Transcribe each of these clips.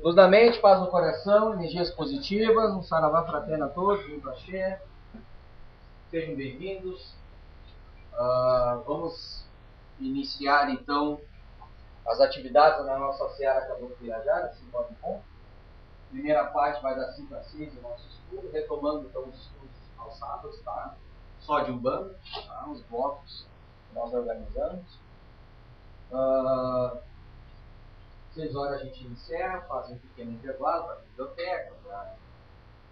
Luz da mente, paz no coração, energias positivas, um saravá fraterno a todos, um prazer. Sejam bem-vindos. Vamos iniciar então as atividades na nossa Seara Acabou de Viajar, assim pode bom. Primeira parte vai das 5 às 6 do nosso estudo, retomando então os estudos aos sábados, tá? Só de Umbanda, tá? Os blocos que nós organizamos. 6 horas a gente encerra, faz um pequeno intervalo para a biblioteca, para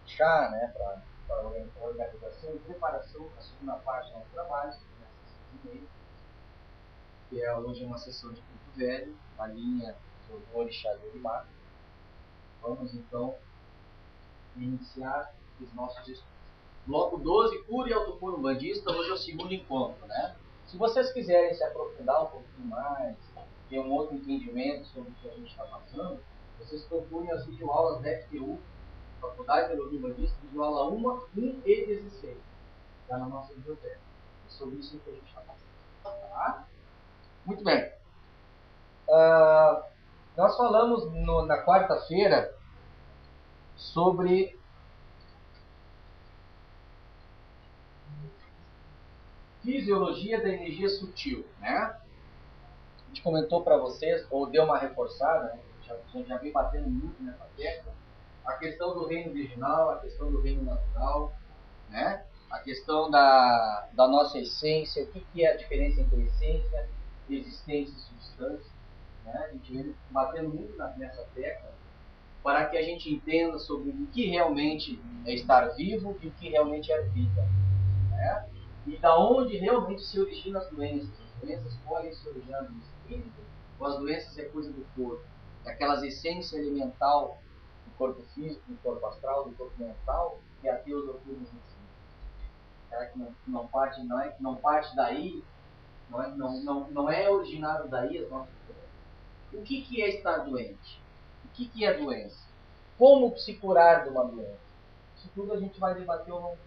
chá, né, para a organização e preparação da segunda parte do nosso trabalho, que começa às 6h30, que é hoje uma sessão de culto velho, a linha do Orixá de Orimar. Vamos então iniciar os nossos estudos. Bloco 12, Cura e Autocura Umbandista, hoje é o segundo encontro, né? Se vocês quiserem se aprofundar um pouquinho mais, ter um outro entendimento sobre o que a gente está passando, vocês procurem as videoaulas da FTU, Faculdade de Teologia Umbandista, videoaula 1 e 16, está na nossa biblioteca. É sobre isso que a gente está passando. Tá? Muito bem. Nós falamos na quarta-feira sobre fisiologia da energia sutil, né? A gente comentou para vocês, ou deu uma reforçada, né? A gente já vem batendo muito nessa tecla, a questão do reino virginal, a questão do reino natural, né? A questão da nossa essência, o que é a diferença entre essência, existência e substância, né? A gente vem batendo muito nessa tecla para que a gente entenda sobre o que realmente é estar vivo e o que realmente é vida, né? E da onde realmente se originam as doenças. As doenças podem se originar do espírito, ou as doenças é coisa do corpo. Daquelas essências elemental do corpo físico, do corpo astral, do corpo mental, que a teosofia nos ensina. Será que não parte daí, não é originário daí as nossas doenças? O que é estar doente? O que é doença? Como se curar de uma doença? Isso tudo a gente vai debater ao longo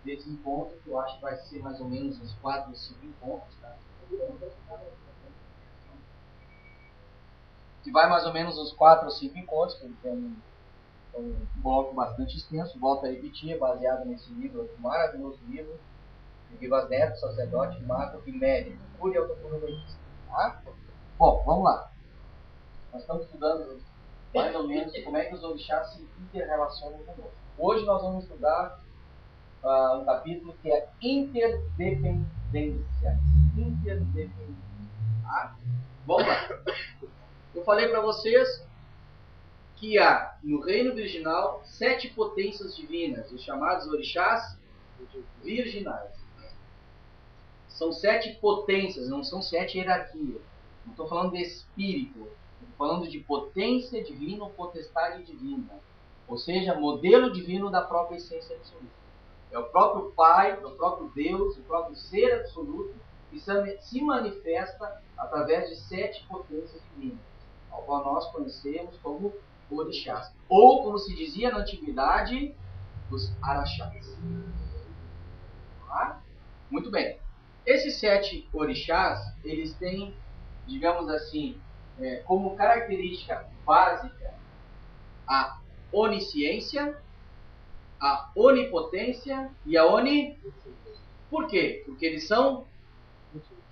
desse encontro, que eu acho que vai ser mais ou menos uns 4 ou 5 encontros, tá? Que vai mais ou menos uns 4 ou 5 encontros, porque tem um bloco bastante extenso, volto a repetir, é baseado nesse livro, um maravilhoso livro, de Vivas Neto, sacerdote, mago e médico, Cura e Autocura Umbandista, tá? Bom, vamos lá. Nós estamos estudando mais ou menos como é que os orixás se interrelacionam conosco. Hoje nós vamos estudar um capítulo que é interdependência. Interdependência. Tá? Vamos lá. Eu falei para vocês que há no reino virginal 7 potências divinas, os chamados orixás virginais. São 7 potências, não são 7 hierarquias. Não estou falando de espírito, estou falando de potência divina ou potestade divina. Ou seja, modelo divino da própria essência absoluta. É o próprio Pai, é o próprio Deus, o próprio Ser absoluto que se manifesta através de 7 potências divinas, ao qual nós conhecemos como orixás. Ou, como se dizia na antiguidade, os araxás. Tá? Muito bem. Esses 7 orixás, eles têm, digamos assim, como característica básica a onisciência, a onipotência e a Por quê? Porque eles são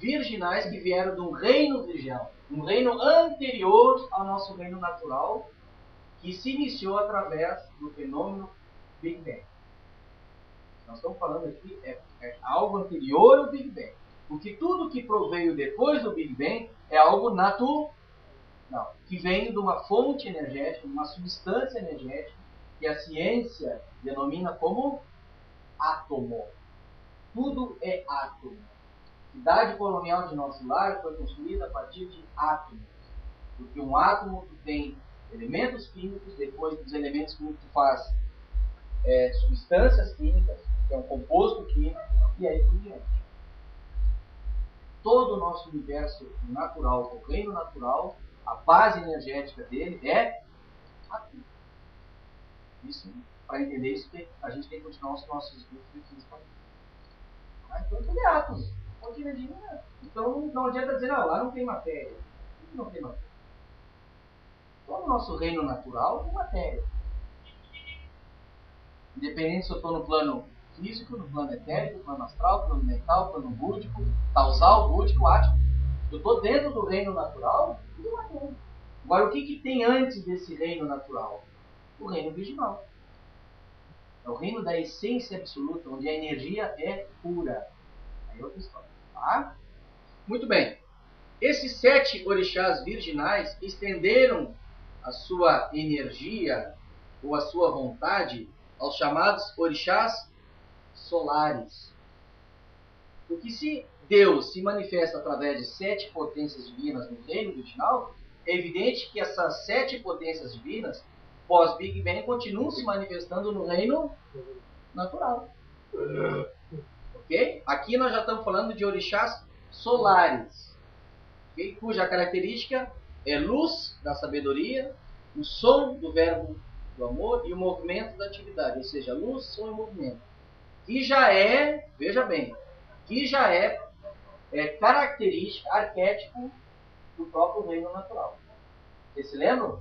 virginais que vieram de um reino virginal, um reino anterior ao nosso reino natural, que se iniciou através do fenômeno Big Bang. Nós estamos falando aqui é algo anterior ao Big Bang. Porque tudo que proveio depois do Big Bang é algo natural, que vem de uma fonte energética, de uma substância energética, que a ciência denomina como átomo. Tudo é átomo. A cidade colonial de nosso lar foi construída a partir de átomos. Porque um átomo tu tem elementos químicos, depois dos elementos químicos tu faz substâncias químicas, que é um composto químico, e aí por diante. Todo o nosso universo natural, o reino natural, a base energética dele é átomo. Isso, para entender isso, a gente tem que continuar os nossos estudos de física. Então tudo é átomo. Então não adianta dizer, não, lá não tem matéria. Por que não tem matéria? Estou no nosso reino natural de matéria. Independente se eu estou no plano físico, no plano etérico, no plano astral, no plano mental, no plano búdico, causal, búdico, átmico. Eu estou dentro do reino natural de matéria. Agora, o que tem antes desse reino natural? O reino virginal. É o reino da essência absoluta, onde a energia é pura. Aí é outra história. Tá? Muito bem. Esses 7 orixás virginais estenderam a sua energia ou a sua vontade aos chamados orixás solares. Porque se Deus se manifesta através de 7 potências divinas no reino virginal, é evidente que essas 7 potências divinas, pós-Big Bang, continuam se manifestando no reino natural. Ok? Aqui nós já estamos falando de orixás solares, okay? Cuja característica é luz da sabedoria, o som do verbo do amor e o movimento da atividade, ou seja, luz, som e movimento. Que já é, veja bem, que já é característica, arquétipo do próprio reino natural. Vocês se lembram?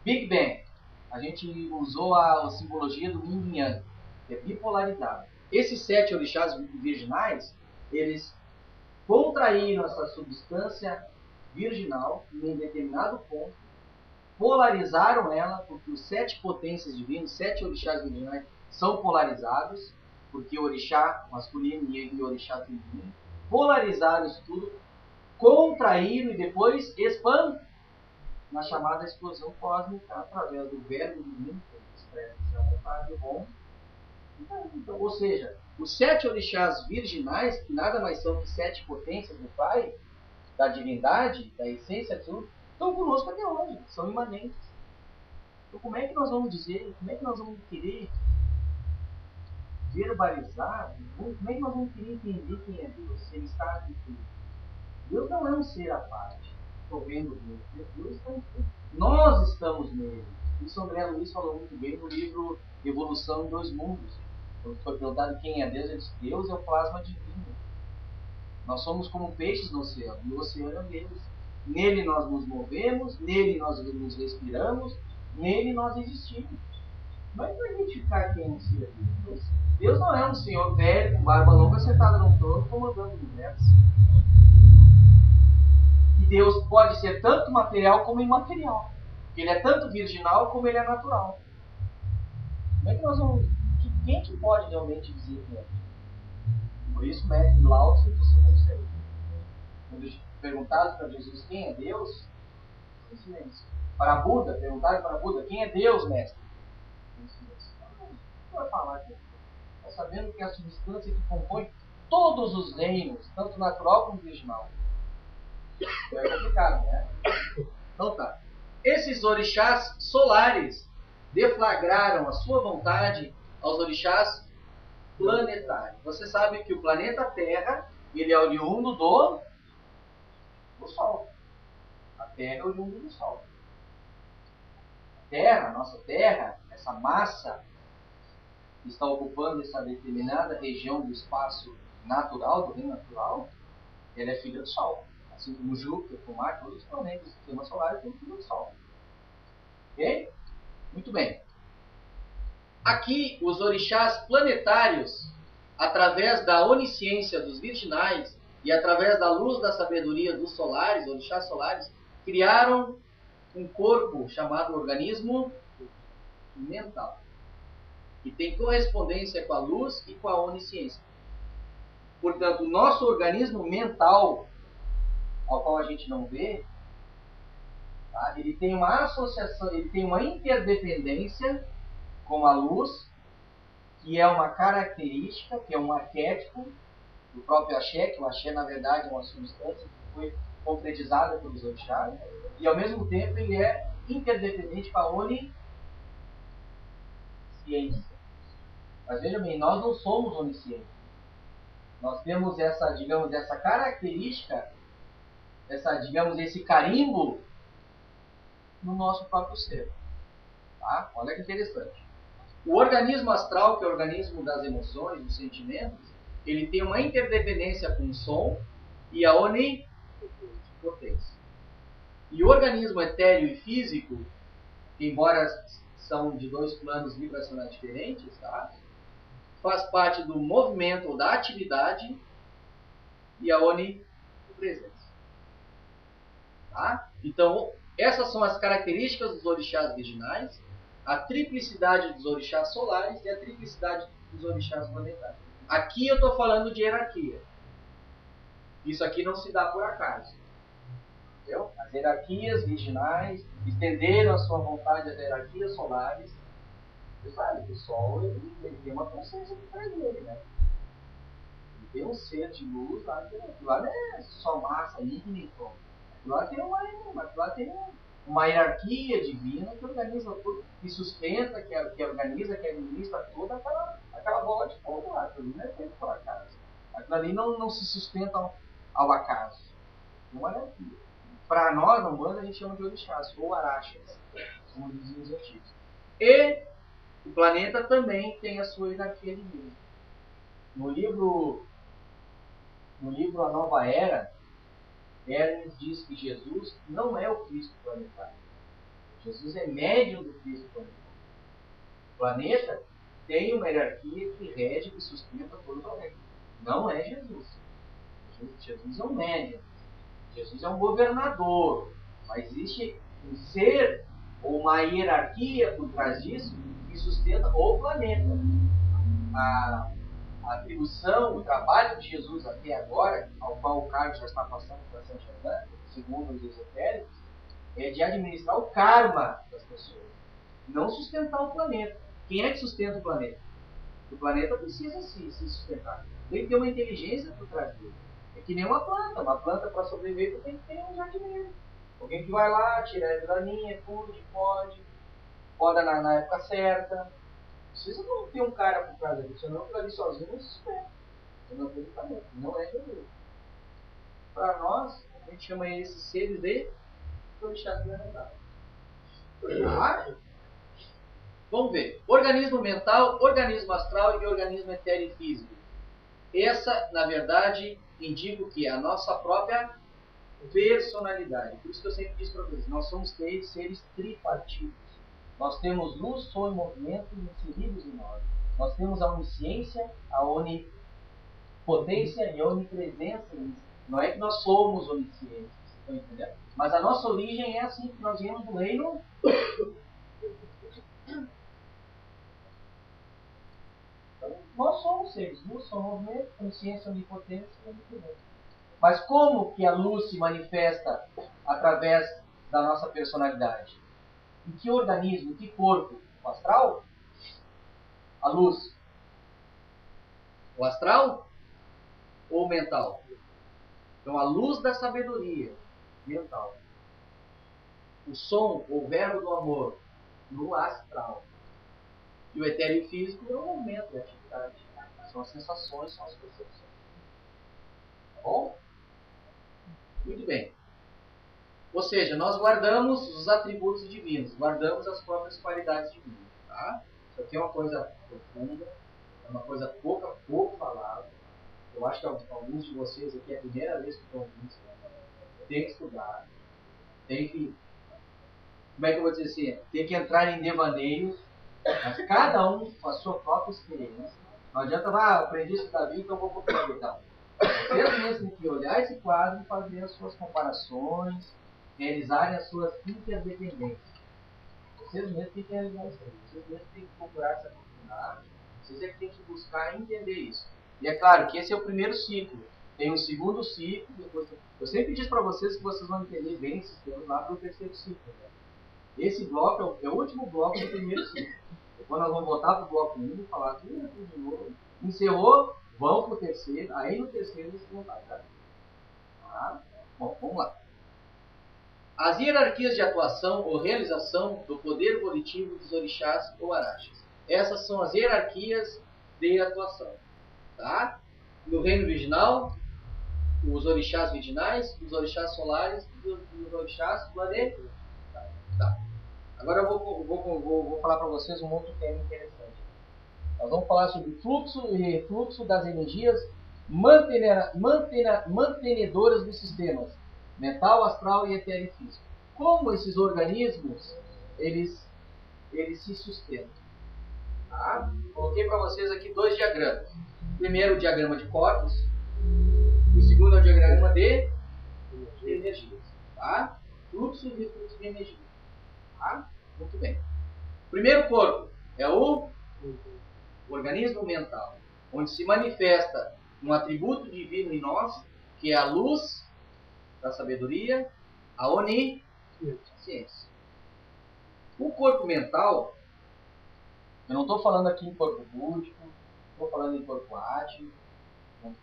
Big Bang. A gente usou a simbologia do Yin e Yang, que é bipolaridade. Esses 7 orixás virginais, eles contraíram essa substância virginal em um determinado ponto, polarizaram ela, porque os 7 potências divinas, 7 orixás virginais, são polarizados, porque o orixá masculino e o orixá feminino, polarizaram isso tudo, contraíram e depois expandiram na chamada explosão cósmica através do verbo divino, que expressa a vontade bom. Então, ou seja, os 7 orixás virginais, que nada mais são que 7 potências do Pai, da divindade, da essência absoluta, estão conosco até hoje, são imanentes. Então, como é que nós vamos dizer, como é que nós vamos querer verbalizar, como é que nós vamos querer entender quem é Deus, se Ele está aqui tudo? Deus não é um ser à parte. Estou vendo Deus. Deus está em tudo. Nós estamos nele. Isso o André Luiz falou muito bem no livro Evolução em Dois Mundos. Quando foi perguntado quem é Deus, ele disse: Deus é o plasma divino. Nós somos como peixes no oceano, e o oceano é Deus. Nele nós nos movemos, nele nós nos respiramos, nele nós existimos. Como é que vai identificar quem é um ser Deus? Deus não é um senhor velho, com barba longa, sentado num trono, comandando o universo. E Deus pode ser tanto material como imaterial. Ele é tanto virginal como ele é natural. Como é que nós vamos... Quem que pode realmente dizer quem é? Por isso, o mestre Lao Tzu disse: não sei. Quando perguntaram para Jesus quem é Deus, em silêncio. Para Buda, perguntaram para Buda: quem é Deus, mestre? Em silêncio. Não vai falar de Deus. Está sabendo que é a substância que compõe todos os reinos, tanto natural como virginal. É complicado, né? Então tá. Esses orixás solares deflagraram a sua vontade aos orixás planetários. Você sabe que o planeta Terra, ele é oriundo do Sol. A Terra é oriundo do Sol. A Terra, a nossa Terra, essa massa que está ocupando essa determinada região do espaço natural, do reino natural, ela é filha do Sol. Assim como Júpiter, como Marte, todos os planetas do sistema solar são filhos do Sol. Ok? Muito bem. Aqui, os orixás planetários, através da onisciência dos virginais e através da luz da sabedoria dos solares, orixás solares, criaram um corpo chamado organismo mental, que tem correspondência com a luz e com a onisciência. Portanto, o nosso organismo mental, ao qual a gente não vê, tá? Ele tem uma associação, ele tem uma interdependência com a luz, que é uma característica, que é um arquétipo do próprio axé, que o axé na verdade é uma substância que foi concretizada pelos orixás, e ao mesmo tempo ele é interdependente com a onisciência. Mas veja bem, nós não somos oniscientes. Nós temos essa, digamos, essa característica, esse carimbo no nosso próprio ser. Tá? Olha que interessante. O organismo astral, que é o organismo das emoções, dos sentimentos, ele tem uma interdependência com o som e a onipotência. E o organismo etéreo e físico, que embora são de dois planos vibracionais diferentes, tá? Faz parte do movimento ou da atividade e a onipresença. Tá? Então, essas são as características dos orixás virginais, a triplicidade dos orixás solares e a triplicidade dos orixás planetários. Aqui eu estou falando de hierarquia. Isso aqui não se dá por acaso. Entendeu? As hierarquias virginais estenderam a sua vontade às hierarquias solares. Você sabe que o Sol ele tem uma consciência por trás dele, né? Ele tem um ser de luz lá, que lá não é só massa, ígnito. Lá tem uma hierarquia divina que organiza tudo, que sustenta, que organiza, que administra toda aquela bola de fogo lá. Aquilo não é feito por acaso. Aquilo ali não se sustenta ao acaso. É uma hierarquia. Para nós, na Umbanda, a gente chama de orixás, ou araxas, como dizem os antigos. E o planeta também tem a sua hierarquia divina. No livro A Nova Era, Hermes diz que Jesus não é o Cristo planetário. Jesus é médium do Cristo planetário. O planeta tem uma hierarquia que rege, que sustenta todo o planeta. Não é Jesus. Jesus é um médium. Jesus é um governador. Mas existe um ser ou uma hierarquia por trás disso que sustenta o planeta. A atribuição, o trabalho de Jesus até agora, ao qual o Carlos já está passando para São Germano, segundo os esotéricos, é de administrar o karma das pessoas, não sustentar o planeta. Quem é que sustenta o planeta? O planeta precisa se sustentar. Tem que ter uma inteligência por trás dele. É que nem uma planta. Uma planta, para sobreviver, tem que ter um jardineiro. Alguém que vai lá, tira a daninha, poda na época certa. Precisa não ter um cara por trás dele, senão aquilo ali sozinho não se sustenta. Não é Jesus. Para nós, a gente chama esses seres de orixás planetários. Vamos ver. Organismo mental, organismo astral e organismo etéreo e físico. Essa, na verdade, indica o que? A nossa própria personalidade. Por isso que eu sempre disse para vocês, nós somos seres tripartidos. Nós temos luz, som e movimento inseridos em nós. Nós temos a onisciência, a onipotência e a onipresença. Não é que nós somos oniscientes, estão entendendo? Mas a nossa origem é assim, que nós viemos do reino. Então, nós somos seres, luz, som, movimento, consciência, onipotência e onipresença. Mas como que a luz se manifesta através da nossa personalidade? Em que organismo, em que corpo? O astral? A luz? O astral? Ou o mental? Então, a luz da sabedoria, mental. O som, ou verbo do amor, no astral. E o etéreo físico é o movimento, é a atividade. São as sensações, são as percepções. Tá bom? Muito bem. Ou seja, nós guardamos os atributos divinos, guardamos as próprias qualidades divinas. Tá? Isso aqui é uma coisa profunda, é uma coisa pouco falada. Eu acho que alguns de vocês aqui é a primeira vez que estão ouvindo isso. Tem que estudar, tem que, como é que eu vou dizer assim, tem que entrar em devaneios, mas cada um com a sua própria experiência. Não adianta, aprendi isso da vida, então vou copiar. Então, vocês mesmos têm que olhar esse quadro e fazer as suas comparações, realizarem as suas interdependências. Vocês mesmos têm que realizar isso aí. Vocês mesmos têm que procurar essa oportunidade. Vocês é que têm que buscar entender isso. E é claro que esse é o primeiro ciclo. Tem um segundo ciclo. Depois... Eu sempre disse para vocês que vocês vão entender bem esses termos lá para o terceiro ciclo. Né? Esse bloco é o último bloco do primeiro ciclo. Depois nós vamos voltar para o bloco 1 e falar tudo de novo. Encerrou, vão para o terceiro. Aí no terceiro eles vão estar. Tá? Bom, vamos lá. As hierarquias de atuação ou realização do poder volitivo dos orixás ou araxes. Essas são as hierarquias de atuação. Tá? No reino virginal, os orixás virginais, os orixás solares e os orixás planetários. Tá. Agora eu vou falar para vocês um outro tema interessante. Nós vamos falar sobre fluxo e refluxo das energias mantenedoras dos sistemas mental, astral e etéreo físico. como esses organismos eles se sustentam. Tá? Coloquei para vocês aqui 2 diagramas. Primeiro o diagrama de corpos, e o segundo é o diagrama de energias. Tá? Fluxo e refluxo de energia. Tá? Muito bem. Primeiro corpo é o organismo mental, onde se manifesta um atributo divino em nós, que é a luz da sabedoria, a onisciência. O corpo mental, eu não estou falando aqui em corpo búdico, estou falando em corpo ático,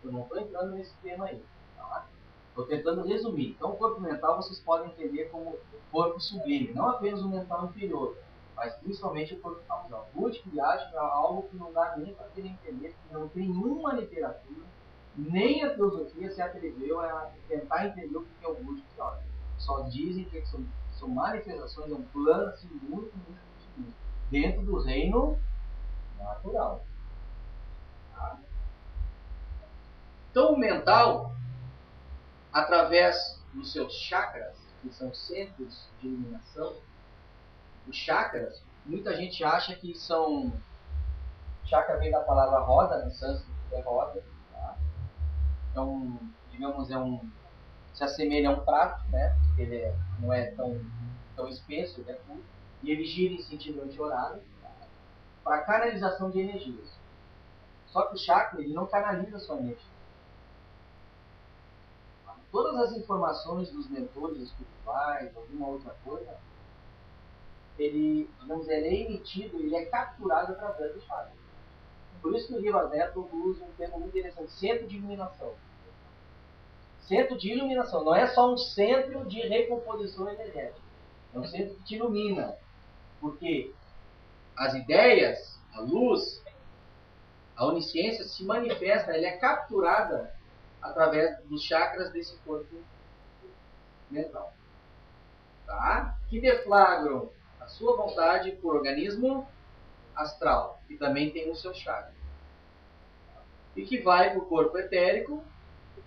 eu não estou entrando nesse tema aí. Tá? Estou tentando resumir. Então, o corpo mental vocês podem entender como corpo sublime, não apenas o mental inferior, mas principalmente o corpo causal. Búdico e ático é algo que não dá nem para querer entender, porque não tem nenhuma literatura, nem a filosofia se atreveu a tentar entender o que é o búdico e ático. Só dizem que são manifestações, é um plano assim, muito sublime, dentro do reino natural. Tá? Então, o mental, através dos seus chakras, que são centros de iluminação, os chakras, muita gente acha que são... Chakra vem da palavra roda, no sânscrito é roda. Tá? Então, digamos, se assemelha a um prato, né? Ele não é tão espesso, ele é curto, e ele gira em sentido anti-horário para canalização de energias. Só que o chakra ele não canaliza sua energia. Todas as informações dos mentores espirituais, alguma outra coisa, ele é emitido, ele é capturado através do chakra. Por isso que o Riva Neto usa um termo muito interessante, centro de iluminação. Centro de iluminação, não é só um centro de recomposição energética. É um centro que te ilumina. Porque as ideias, a luz, a onisciência se manifesta, ela é capturada através dos chakras desse corpo mental. Tá? Que deflagram a sua vontade por organismo astral, que também tem o seu chakra. E que vai para o corpo etérico,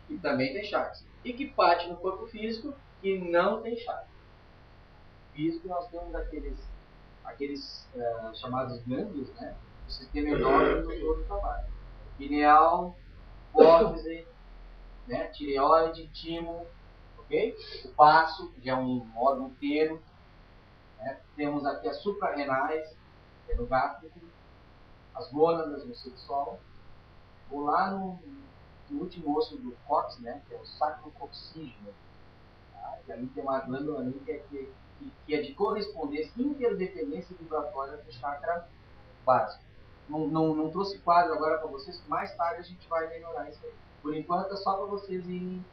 que também tem chakras. E que parte no corpo físico, que não tem chakra. Físico nós temos aqueles chamados gânglios, né? O sistema endócrino todo trabalho. Pineal, hipófise, né? Tireoide, timo, ok? O baço, que é um órgão inteiro. Né? Temos aqui as suprarrenais, que é no gástrico, as mônadas no subsolo. Vou lá no último osso do cóccix, né? Que é o sacrococcígeo. Tá? E ali tem uma glândula ali que é de correspondência, interdependência vibratória do chakra básico. Não trouxe quadro agora para vocês, mais tarde a gente vai melhorar isso aí. Por enquanto é só para vocês irem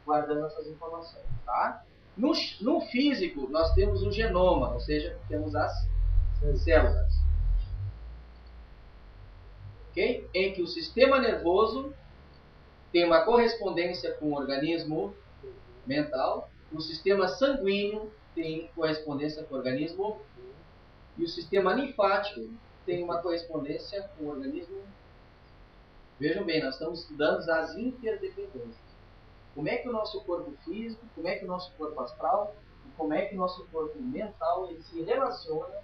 guardando essas informações. Tá? No físico, nós temos o genoma, ou seja, temos as células. Okay? Em que o sistema nervoso tem uma correspondência com o organismo mental, o sistema sanguíneo tem correspondência com o organismo e o sistema linfático tem uma correspondência com o organismo. Vejam bem, nós estamos estudando as interdependências. Como é que o nosso corpo físico, como é que o nosso corpo astral e como é que o nosso corpo mental ele se relaciona,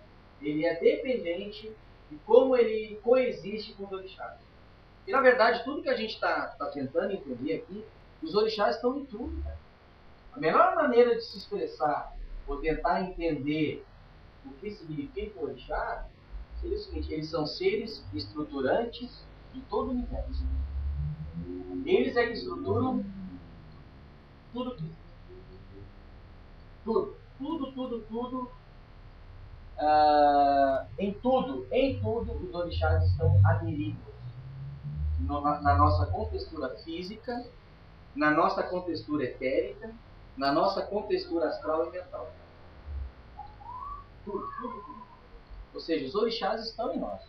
ele é dependente de como ele coexiste com os orixás. E na verdade, tudo que a gente está tentando entender aqui, os orixás estão em tudo. Cara. A melhor maneira de se expressar ou tentar entender o que significa o orixá seria o seguinte: eles são seres estruturantes de todo o universo. Eles é que estruturam tudo. Em tudo, os orixás estão aderidos. Na nossa contextura física, na nossa contextura etérica, na nossa contextura astral e mental. Tudo. Ou seja, os orixás estão em nós.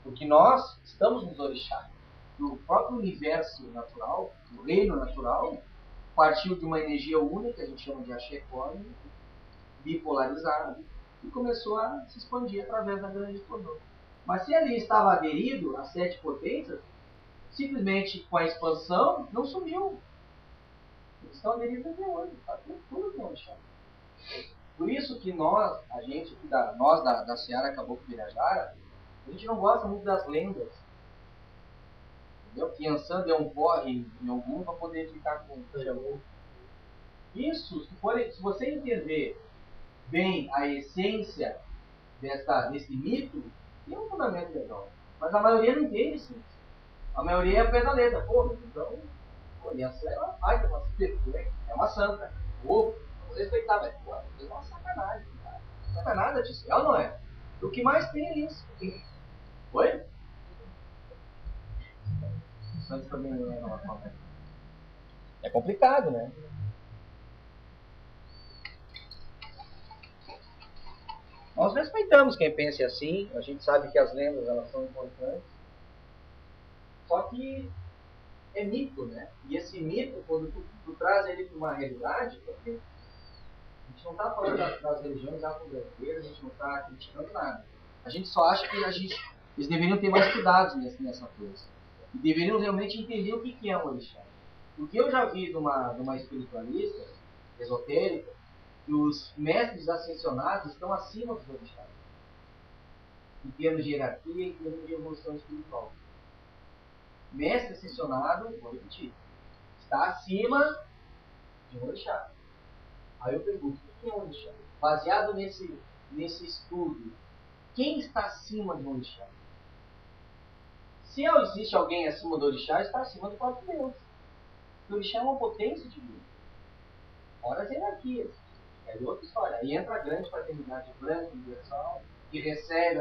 Porque nós estamos nos orixás. O próprio universo natural, o reino natural, partiu de uma energia única, a gente chama de axé cósmico, bipolarizada, e começou a se expandir através da grande cordão. Mas se ali estava aderido às 7 potências, simplesmente com a expansão, não sumiu. Eles estão aderidos até hoje, tá? Tudo tem orixá. Por isso que nós, a gente aqui da Seara Caboclo Birajara, a gente não gosta muito das lendas. Entendeu? Que Ansan deu um corre em algum para poder ficar com o Xangô. Isso, se você entender bem a essência desse mito, tem um fundamento legal. Mas a maioria não entende isso. A maioria é pé da letra. Pô, então, Ansan é uma baita, é uma santa. Vamos respeitar, mas pô, é uma sacanagem, cara. Não é nada disso. Ela não é. O que mais tem é isso. Oi? Santos também não é uma forma. É complicado, né? Nós respeitamos quem pense assim, a gente sabe que as lendas elas são importantes, só que é mito, né? E esse mito, quando tu traz ele para uma realidade, porque a gente não está falando das religiões afro-brasileiras, a gente não está criticando nada. A gente só acha que eles deveriam ter mais cuidados nessa coisa. E deveriam realmente entender o que é um orixá. O que eu já vi de uma espiritualista esotérica, que os mestres ascensionados estão acima dos orixás. Em termos de hierarquia e em termos de evolução espiritual. Mestre ascensionado, vou repetir, está acima de um orixá. Aí eu pergunto, o que é um orixá? Baseado nesse estudo, quem está acima de um orixá? Se existe alguém acima do orixá, está acima do próprio Deus. O orixá é uma potência divina. Fora as hierarquias. É outra história. Aí entra a grande fraternidade branca, universal, que recebe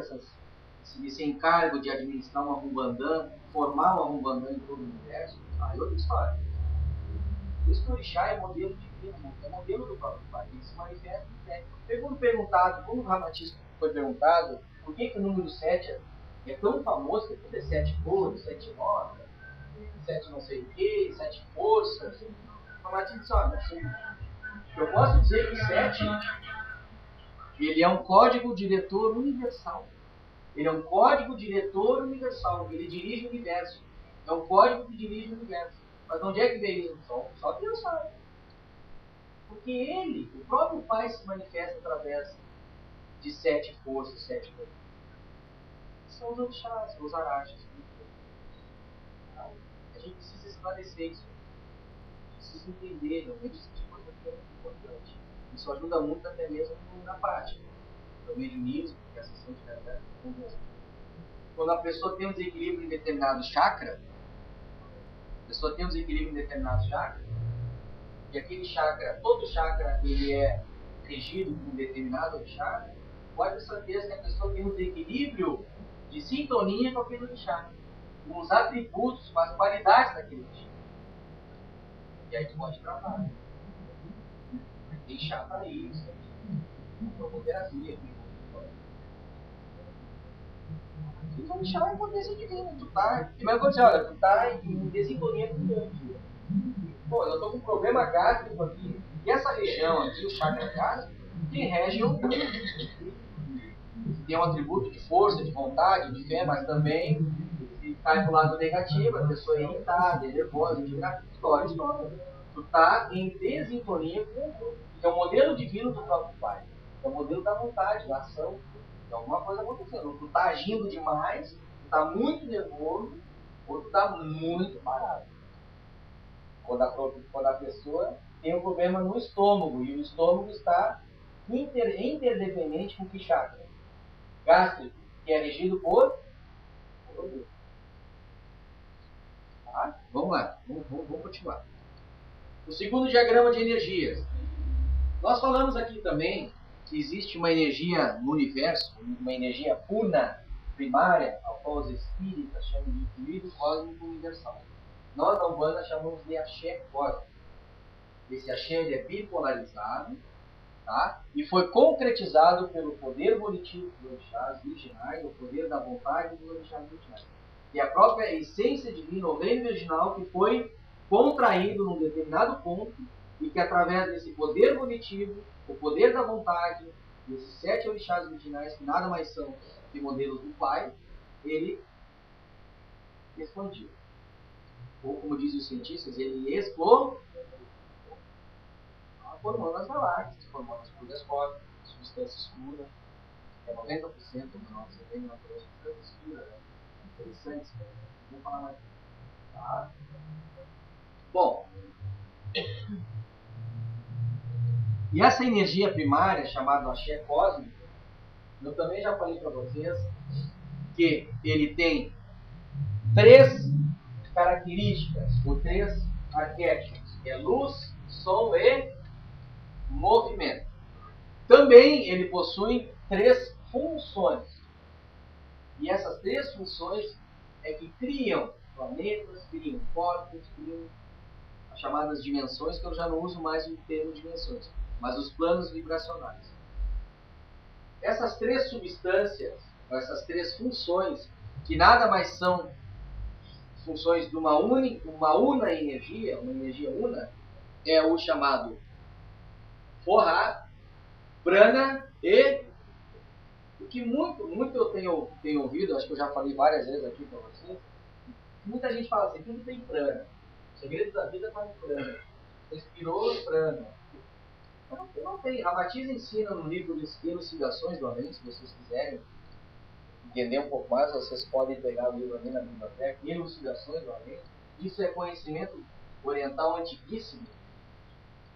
esse encargo de administrar uma Rumbandã, formar uma Rumbandã em todo o universo. Aí outra história. Por isso que o orixá é modelo divino, é modelo do próprio Pai. Ele se manifesta em 7. Quando perguntado, como o Ramatiz foi perguntado, por que o número 7 é tão famoso, que tudo é 7 cores, 7 notas, 7 não sei o que, 7 forças. O Ramatiz disse, olha, eu posso dizer que 7, ele é um código diretor universal. Ele é um código diretor universal. Ele dirige o universo. É um código que dirige o universo. Mas onde é que veio isso? Só Deus sabe. Porque ele, o próprio Pai, se manifesta através de 7 forças, 7 coisas. São os orixás, os araxes. A gente precisa esclarecer isso. Precisa entender, realmente, esse tipo de coisa que é muito importante. Isso ajuda muito até mesmo na prática. No mediunismo, que é a sessão de realidade. Quando a pessoa tem um desequilíbrio em determinado chakra, e aquele chakra, todo chakra, ele é regido por um determinado chakra, pode ter certeza que a pessoa tem um desequilíbrio de sintonia com aquele chakra, com os atributos, com as qualidades daquele chakra. E aí tu pode trabalhar. Tem chá para isso, terapia. Então o chá é potência divina. Tu tá, e mais coisa, olha, tu tá em desintonia com Deus. Pô, eu tô com um problema gástrico aqui. E essa região aqui, o chakra gástrico, que rege o tem um atributo de força, de vontade, de fé, mas também se cai pro lado negativo, a pessoa é irritada, é nervosa, história. Tu tá em desintonia com o que é o modelo divino do próprio Pai. É o modelo da vontade, da ação. Tem alguma coisa acontecendo. Tu tá agindo demais, tu tá muito nervoso, ou tu tá muito parado. Quando a pessoa tem um problema no estômago, e o estômago está interdependente com que chakra? Gástrico, que é regido por Deus. Tá? Vamos lá, vamos continuar. O segundo diagrama de energias. Nós falamos aqui também que existe uma energia no universo, uma energia puna, primária, a qual os espíritas chamam de fluido cósmico universal. Nós, na Umbanda, chamamos de axé cósmico. Esse axé ele é bipolarizado, tá? E foi concretizado pelo poder volitivo dos orixás virginais, o poder da vontade dos orixás virginais. E a própria essência divina, o reino virginal, que foi contraído num determinado ponto, e que através desse poder volitivo, o poder da vontade, desses 7 orixás virginais, que nada mais são que modelos do Pai, ele expandiu. Ou como dizem os cientistas, ele explodiu. formando as galáxias, formando as bolhas cósmicas, substância escura, que é 90% do nosso DNA, substância escura, né? Interessante, né? Vamos falar mais. Tá? Bom, e essa energia primária, chamada axé cósmico, eu também já falei para vocês que ele tem 3 características, ou 3 arquétipos, que é luz, som e movimento. Também ele possui 3 funções. E essas 3 funções é que criam planetas, criam corpos, criam as chamadas dimensões, que eu já não uso mais o termo dimensões, mas os planos vibracionais. Essas 3 substâncias, essas 3 funções, que nada mais são funções de uma una energia, uma energia una, é o chamado forrar, prana e o que muito eu tenho ouvido, acho que eu já falei várias vezes aqui para vocês, muita gente fala assim, tudo tem prana. O segredo da vida está no prana. Respirou prana. Não tem. Ramatiz ensina no livro de Elucidações do Além, se vocês quiserem entender um pouco mais, vocês podem pegar o livro ali na biblioteca, Elucidações do Além. Isso é conhecimento oriental antiguíssimo.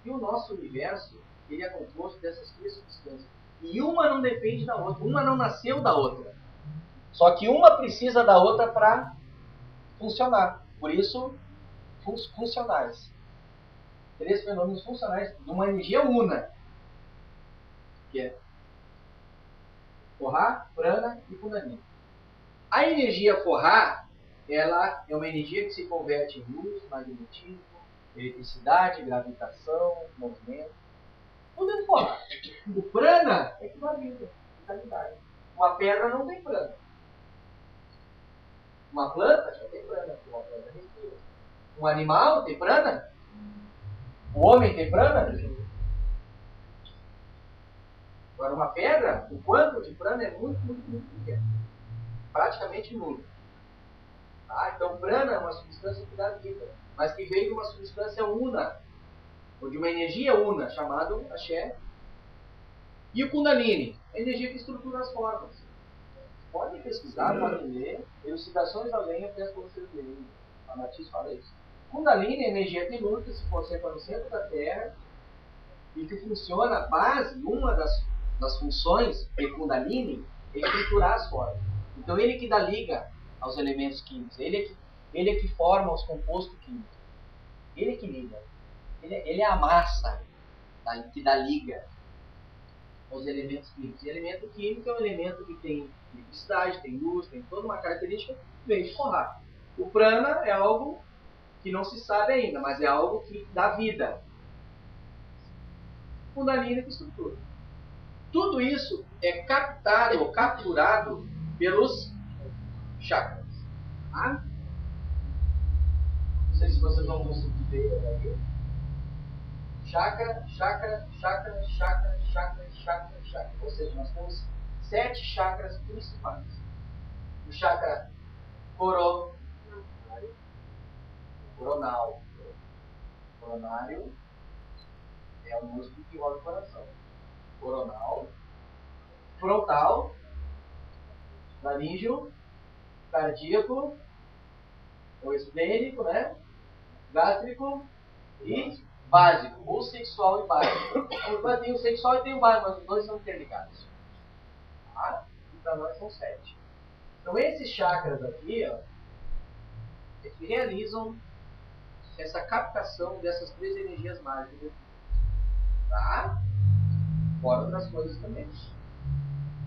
E o nosso universo, ele é composto dessas 3 substâncias. E uma não depende da outra, uma não nasceu da outra. Só que uma precisa da outra para funcionar. Por isso, funcionais. 3 fenômenos funcionais de uma energia una, que é forrar, prana e kundalini. A energia forrar, ela é uma energia que se converte em luz, magnetismo, eletricidade, gravitação, movimento. Tudo é forrar. O prana é que dá vida, vitalidade. Uma pedra não tem prana. Uma planta já tem prana, porque uma planta respira. Um animal tem prana? O homem tem prana? Agora, uma pedra, o quanto de prana é muito pequeno. Praticamente nulo. Tá? Então, prana é uma substância que dá vida, mas que veio de uma substância una, ou de uma energia una, chamada axé. E o kundalini, a energia que estrutura as formas. Podem pesquisar, podem ler. Elucidações da lenha, peço para vocês lerem. A Matiz fala isso. Kundalini é energia que luta, se concentra no centro da Terra e que funciona, a base, uma das funções de Kundalini é estruturar as formas. Então ele que dá liga aos elementos químicos, ele é que forma os compostos químicos. Ele que liga. Ele é a massa, tá, que dá liga aos elementos químicos. E elemento químico é um elemento que tem eletricidade, tem luz, tem toda uma característica, vem de forrar. O prana é algo que não se sabe ainda, mas é algo que dá vida. Kundalini que estrutura. Tudo isso é captado ou capturado pelos chakras. Tá? Não sei se vocês vão conseguir ver aí. Chakra, chakra, chakra, chakra, chakra, chakra, chakra. Ou seja, nós temos 7 chakras principais. O chakra coronal. Coronário é o músculo que roda o coração. Coronal. Frontal. Laríngeo. Cardíaco. Ou esplênico, né? Gástrico e básico, ou sexual e básico. Tem o sexual e tem o básico, mas os dois são interligados. Tá? E para nós são 7. Então esses chakras aqui, ó, é que realizam essa captação dessas 3 energias mágicas. Tá? Fora outras coisas também.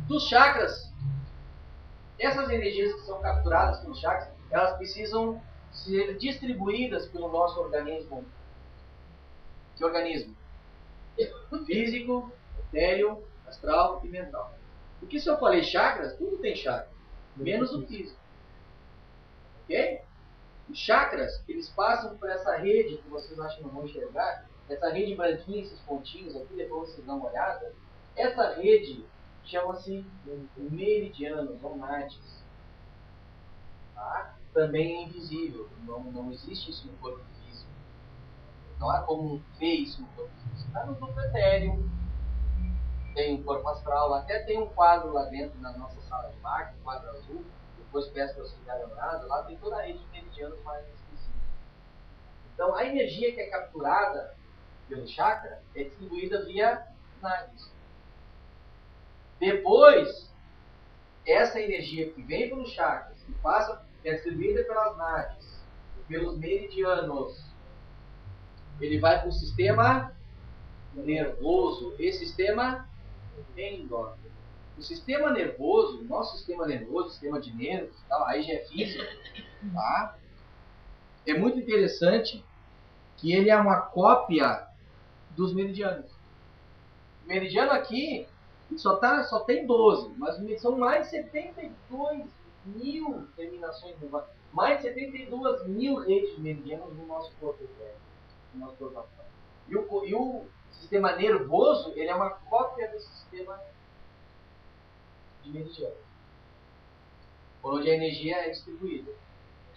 Dos chakras, essas energias que são capturadas pelos chakras, elas precisam ser distribuídas pelo nosso organismo. Que organismo? Físico, etéreo, astral e mental. Porque se eu falei chakras, tudo tem chakra, menos o físico. Ok? Os chakras, eles passam por essa rede que vocês acham que não vão enxergar, essa rede branquinha, esses pontinhos aqui, depois vocês dão uma olhada. Essa rede chama-se meridianos ou nates. Tá? Também é invisível, não existe isso no corpo físico. Não há como ver isso no corpo físico. Está no duplo etéreo, tem um corpo astral, até tem um quadro lá dentro na nossa sala de máquina, um quadro azul, depois peço para vocês darem uma olhada, lá tem toda a rede de meridianos mais específica. Então a energia que é capturada pelo chakra é distribuída via nadis. Depois, essa energia que vem pelos chakras, que passa, é distribuída pelas nadis, pelos meridianos, ele vai para o sistema nervoso e sistema endócrino. O sistema nervoso, nosso sistema nervoso, sistema de nervos, tal, aí já é físico, tá? É muito interessante que ele é uma cópia dos meridianos. O meridiano aqui só tem 12, mas são mais de 72 mil terminações nervosas, mais de 72 mil redes de meridianos no nosso corpo. No nosso corpo. E o sistema nervoso, ele é uma cópia do sistema de meridiano, por onde a energia é distribuída.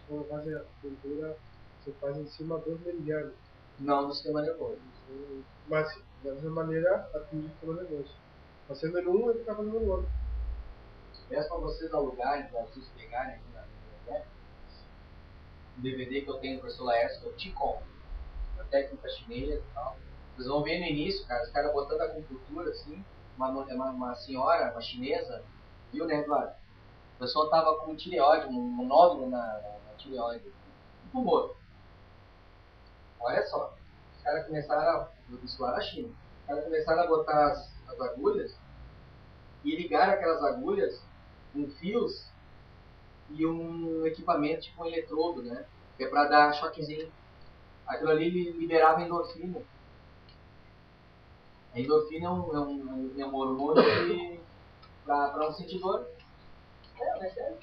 Quando faz a cultura, você faz em cima dos meridianos. Não do sistema nervoso. Mas, da mesma maneira, atinge o sistema nervoso. Fazendo em um, ele está fazendo no outro. Peço para vocês alugarem, para vocês pegarem aqui na internet, um DVD que eu tenho do professor Laércio, que é o Qigong, a técnica chinesa e tal. Vocês vão ver no início, cara, os caras botando a acupuntura, assim, uma senhora, uma chinesa, viu, né, Eduardo? A pessoa tava com tireoide, um nódulo na tireoide, um tumor. Olha só, os caras começaram, isso lá na China, os caras começaram a botar as agulhas e ligar aquelas agulhas com fios e um equipamento tipo um eletrodo, né? Que é para dar choquezinho. Aquilo ali liberava endorfina. A endorfina é um hormônio para um sentidor. É sério.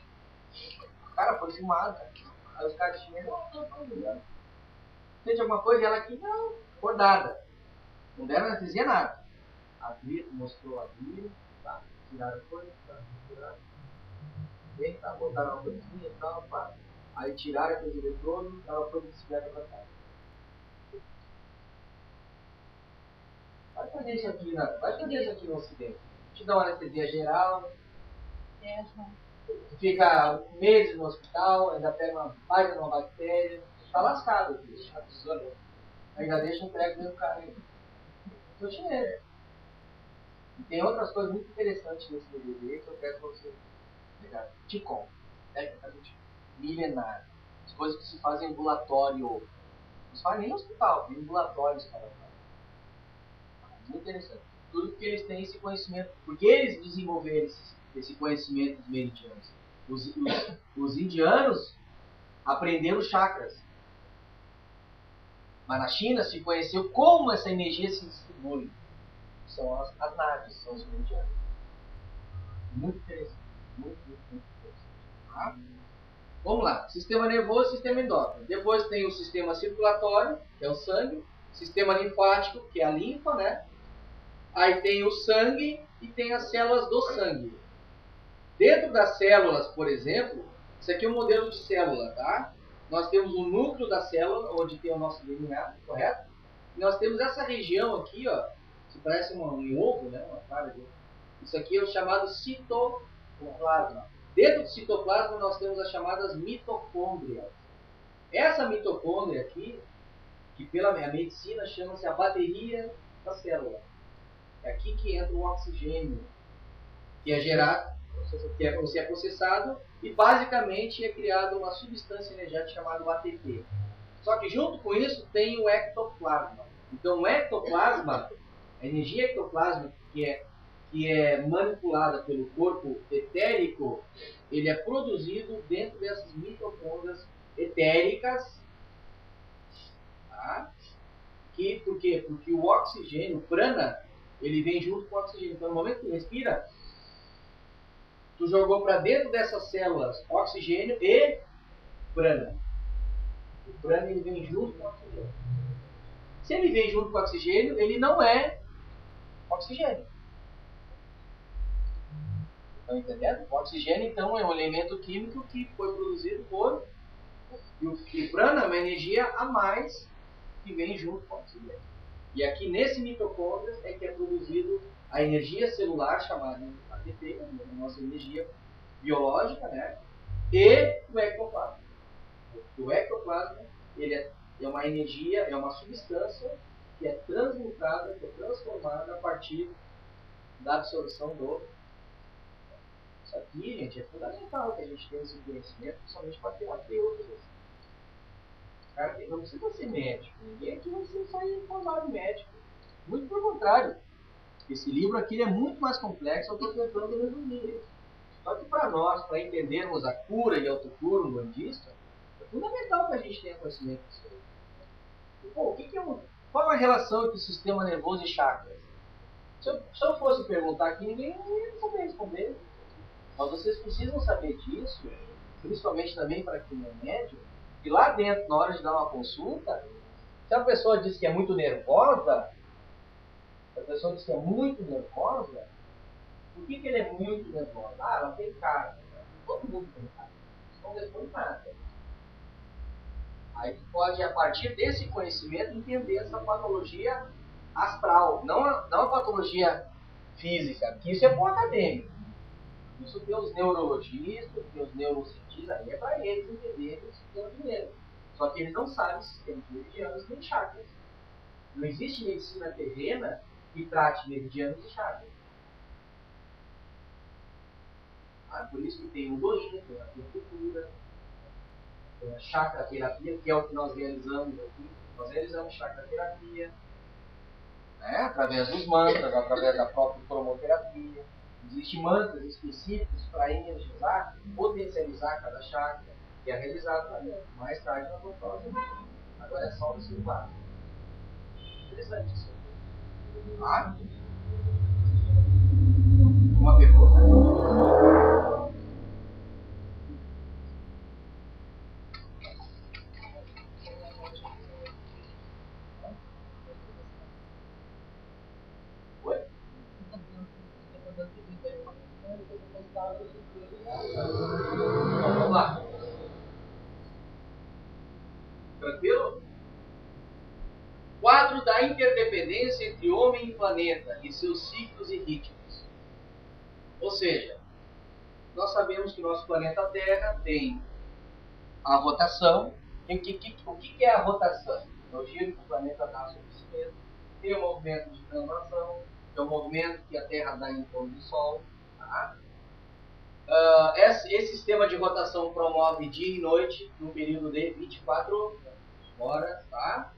O cara foi filmado, cara. Aí os caras chineses, não. Sente alguma coisa? E ela aqui, não, acordada. Não deram anestesia nada. Abrir, mostrou abrir, tá. Tiraram a coisa, tá. Tiraram. Bem, tá. Botaram uma coisinha e tal, pá. Aí tiraram aqueles eletrodos, ela foi de bicicleta pra casa. Vai fazer isso aqui no Ocidente. Te dá uma anestesia geral. Fica meses no hospital, ainda pega uma baita de uma bactéria. Tá lascado aqui. Ainda deixa um treco dentro do carro. Do chinês. E tem outras coisas muito interessantes nesse DVD que eu quero que você pegar. Qigong. Técnica milenar. As coisas que se fazem em ambulatório. Não se faz nem no hospital, tem ambulatórios para muito interessante. Tudo porque eles têm esse conhecimento. Porque eles desenvolveram esse conhecimento dos meridianos. Os indianos aprenderam chakras. Mas na China se conheceu como essa energia se distribui. São as naves, são os meridianos. Muito interessante. Muito interessante. Tá? Vamos lá. Sistema nervoso, sistema endócrino. Depois tem o sistema circulatório, que é o sangue. Sistema linfático, que é a linfa, né? Aí tem o sangue e tem as células do sangue. Dentro das células, por exemplo, isso aqui é um modelo de célula, tá? Nós temos o núcleo da célula, onde tem o nosso DNA, correto? E nós temos essa região aqui, ó, que parece um ovo, né? Uma clara de ovo. Isso aqui é o chamado citoplasma. Dentro do citoplasma nós temos as chamadas mitocôndrias. Essa mitocôndria aqui, que pela medicina chama-se a bateria da célula. É aqui que entra o oxigênio, que é gerado, que é processado e basicamente é criada uma substância energética chamada ATP. Só que junto com isso tem o ectoplasma. Então o ectoplasma, a energia ectoplásmica que é manipulada pelo corpo etérico, ele é produzido dentro dessas mitocôndrias etéricas. Tá? Por quê? Porque o oxigênio, o prana, ele vem junto com o oxigênio. Então no momento que tu respira, tu jogou para dentro dessas células oxigênio e prana. O prana ele vem junto com o oxigênio. Se ele vem junto com o oxigênio, ele não é oxigênio. Estão entendendo? O oxigênio, então, é um elemento químico que foi produzido por... E o prana é uma energia a mais que vem junto com a oxigênio. E aqui nesse mitocôndrio é que é produzido a energia celular, chamada ATP, a nossa energia biológica, né? E o ectoplasma. O ectoplasma ele é uma energia, é uma substância que é transmutada, que é transformada a partir da absorção do. Isso aqui, gente, é fundamental que a gente tenha esse conhecimento, principalmente para terapeutas. Cara, não precisa ser médico, ninguém aqui não precisa sair formado médico. Muito pelo contrário. Esse livro aqui é muito mais complexo, eu estou tentando resumir. Só que para nós, para entendermos a cura e a autocura umbandista, é fundamental que a gente tenha conhecimento disso aí. Pô, qual é a relação entre sistema nervoso e chakras? Se eu fosse perguntar aqui, ninguém ia saber responder. Mas vocês precisam saber disso, principalmente também para quem é médium, e lá dentro, na hora de dar uma consulta, se a pessoa diz que é muito nervosa, por que ele é muito nervosa? Ah, ela tem cara. Todo mundo tem cara. Não responde nada. Aí tu pode, a partir desse conhecimento, entender essa patologia astral, não a patologia física, que isso é para o acadêmico. Isso tem os neurologistas, tem os neurocientistas, aí é para eles entenderem o sistema de nervos. Só que eles não sabem sistemas meridianos nem chakras. Não existe medicina terrena que trate meridianos e chakras. Por isso que tem o Doina, tem a acupuntura, tem a chakra terapia, que é o que nós realizamos aqui. Nós realizamos chakra terapia, né? Através dos mantras, através da própria cromoterapia. Existem mantras específicos para energizar, potencializar cada chakra, que é realizado lá dentro. Mais tarde nós vamos falar sobre isso. Agora é só o celular. Interessante isso. Tá? Uma pergunta? Oi? Vamos lá. Tranquilo? Quadro da interdependência entre homem e planeta e seus ciclos e ritmos. Ou seja, nós sabemos que o nosso planeta Terra tem a rotação. E o que é a rotação? É o giro que o planeta dá sobre si mesmo. Tem o movimento de translação, que é o movimento que a Terra dá em torno do Sol. Tá? Esse sistema de rotação promove dia e noite num período de 24 horas. Tá?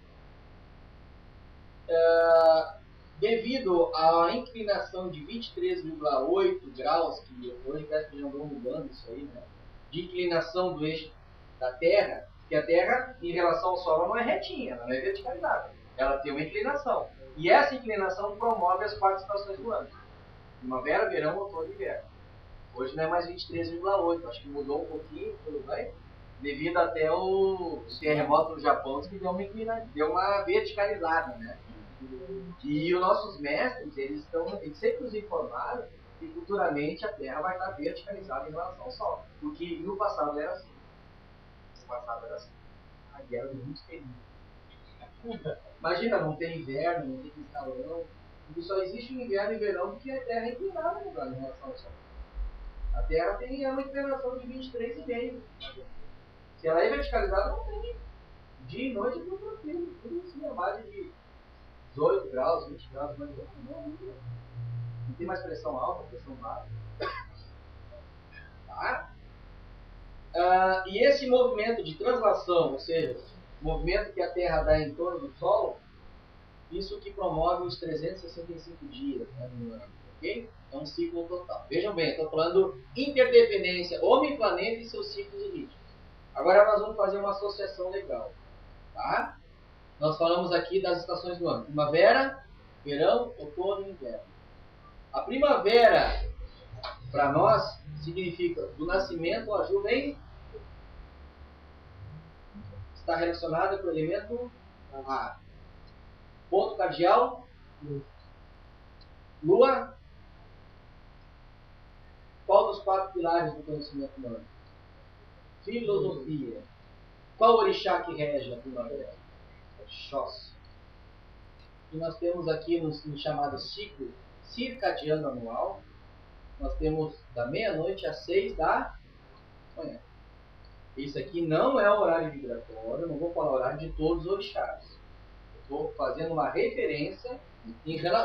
Devido à inclinação de 23,8 graus, que hoje parece que já andou mudando isso aí, né? De inclinação do eixo da Terra, que a Terra, em relação ao Sol, ela não é retinha, ela não é verticalizada. Ela tem uma inclinação. E essa inclinação promove as 4 estações do ano. Primavera, verão, outono e inverno. Hoje não é mais 23,8, acho que mudou um pouquinho, tudo bem? Devido até o terremoto no Japão, que deu uma verticalizada, né? E os nossos mestres, eles sempre nos informaram que futuramente a Terra vai estar verticalizada em relação ao Sol. Porque no passado era assim. A guerra era muito terrível. Imagina, não tem inverno, não tem calorão. E só existe o inverno e verão porque a Terra é inclinada em relação ao Sol. A Terra tem uma inclinação de 23,5. Se ela é verticalizada, não tem. Dia e noite é tudo tranquilo. Tudo assim, a base de 18 graus, 20 graus, mas não tem mais pressão alta, pressão baixa. Tá? E esse movimento de translação, ou seja, o movimento que a Terra dá em torno do Sol, isso que promove os 365 dias, né, no ano, ok? É um ciclo total. Vejam bem, estou falando interdependência, homem-planeta e seus ciclos e ritmos. Agora nós vamos fazer uma associação legal. Tá? Nós falamos aqui das estações do ano: primavera, verão, outono e inverno. A primavera, para nós, significa do nascimento à juventude. Está relacionada com o elemento ar. Ponto cardial, lua. Qual dos 4 pilares do conhecimento humano? Filosofia. Qual orixá que rege a primavera? Xós. E nós temos aqui no chamado ciclo circadiano anual, nós temos da meia-noite às 6 da manhã. Isso aqui não é o horário vibratório, eu não vou falar o horário de todos os orixás. Estou fazendo uma referência,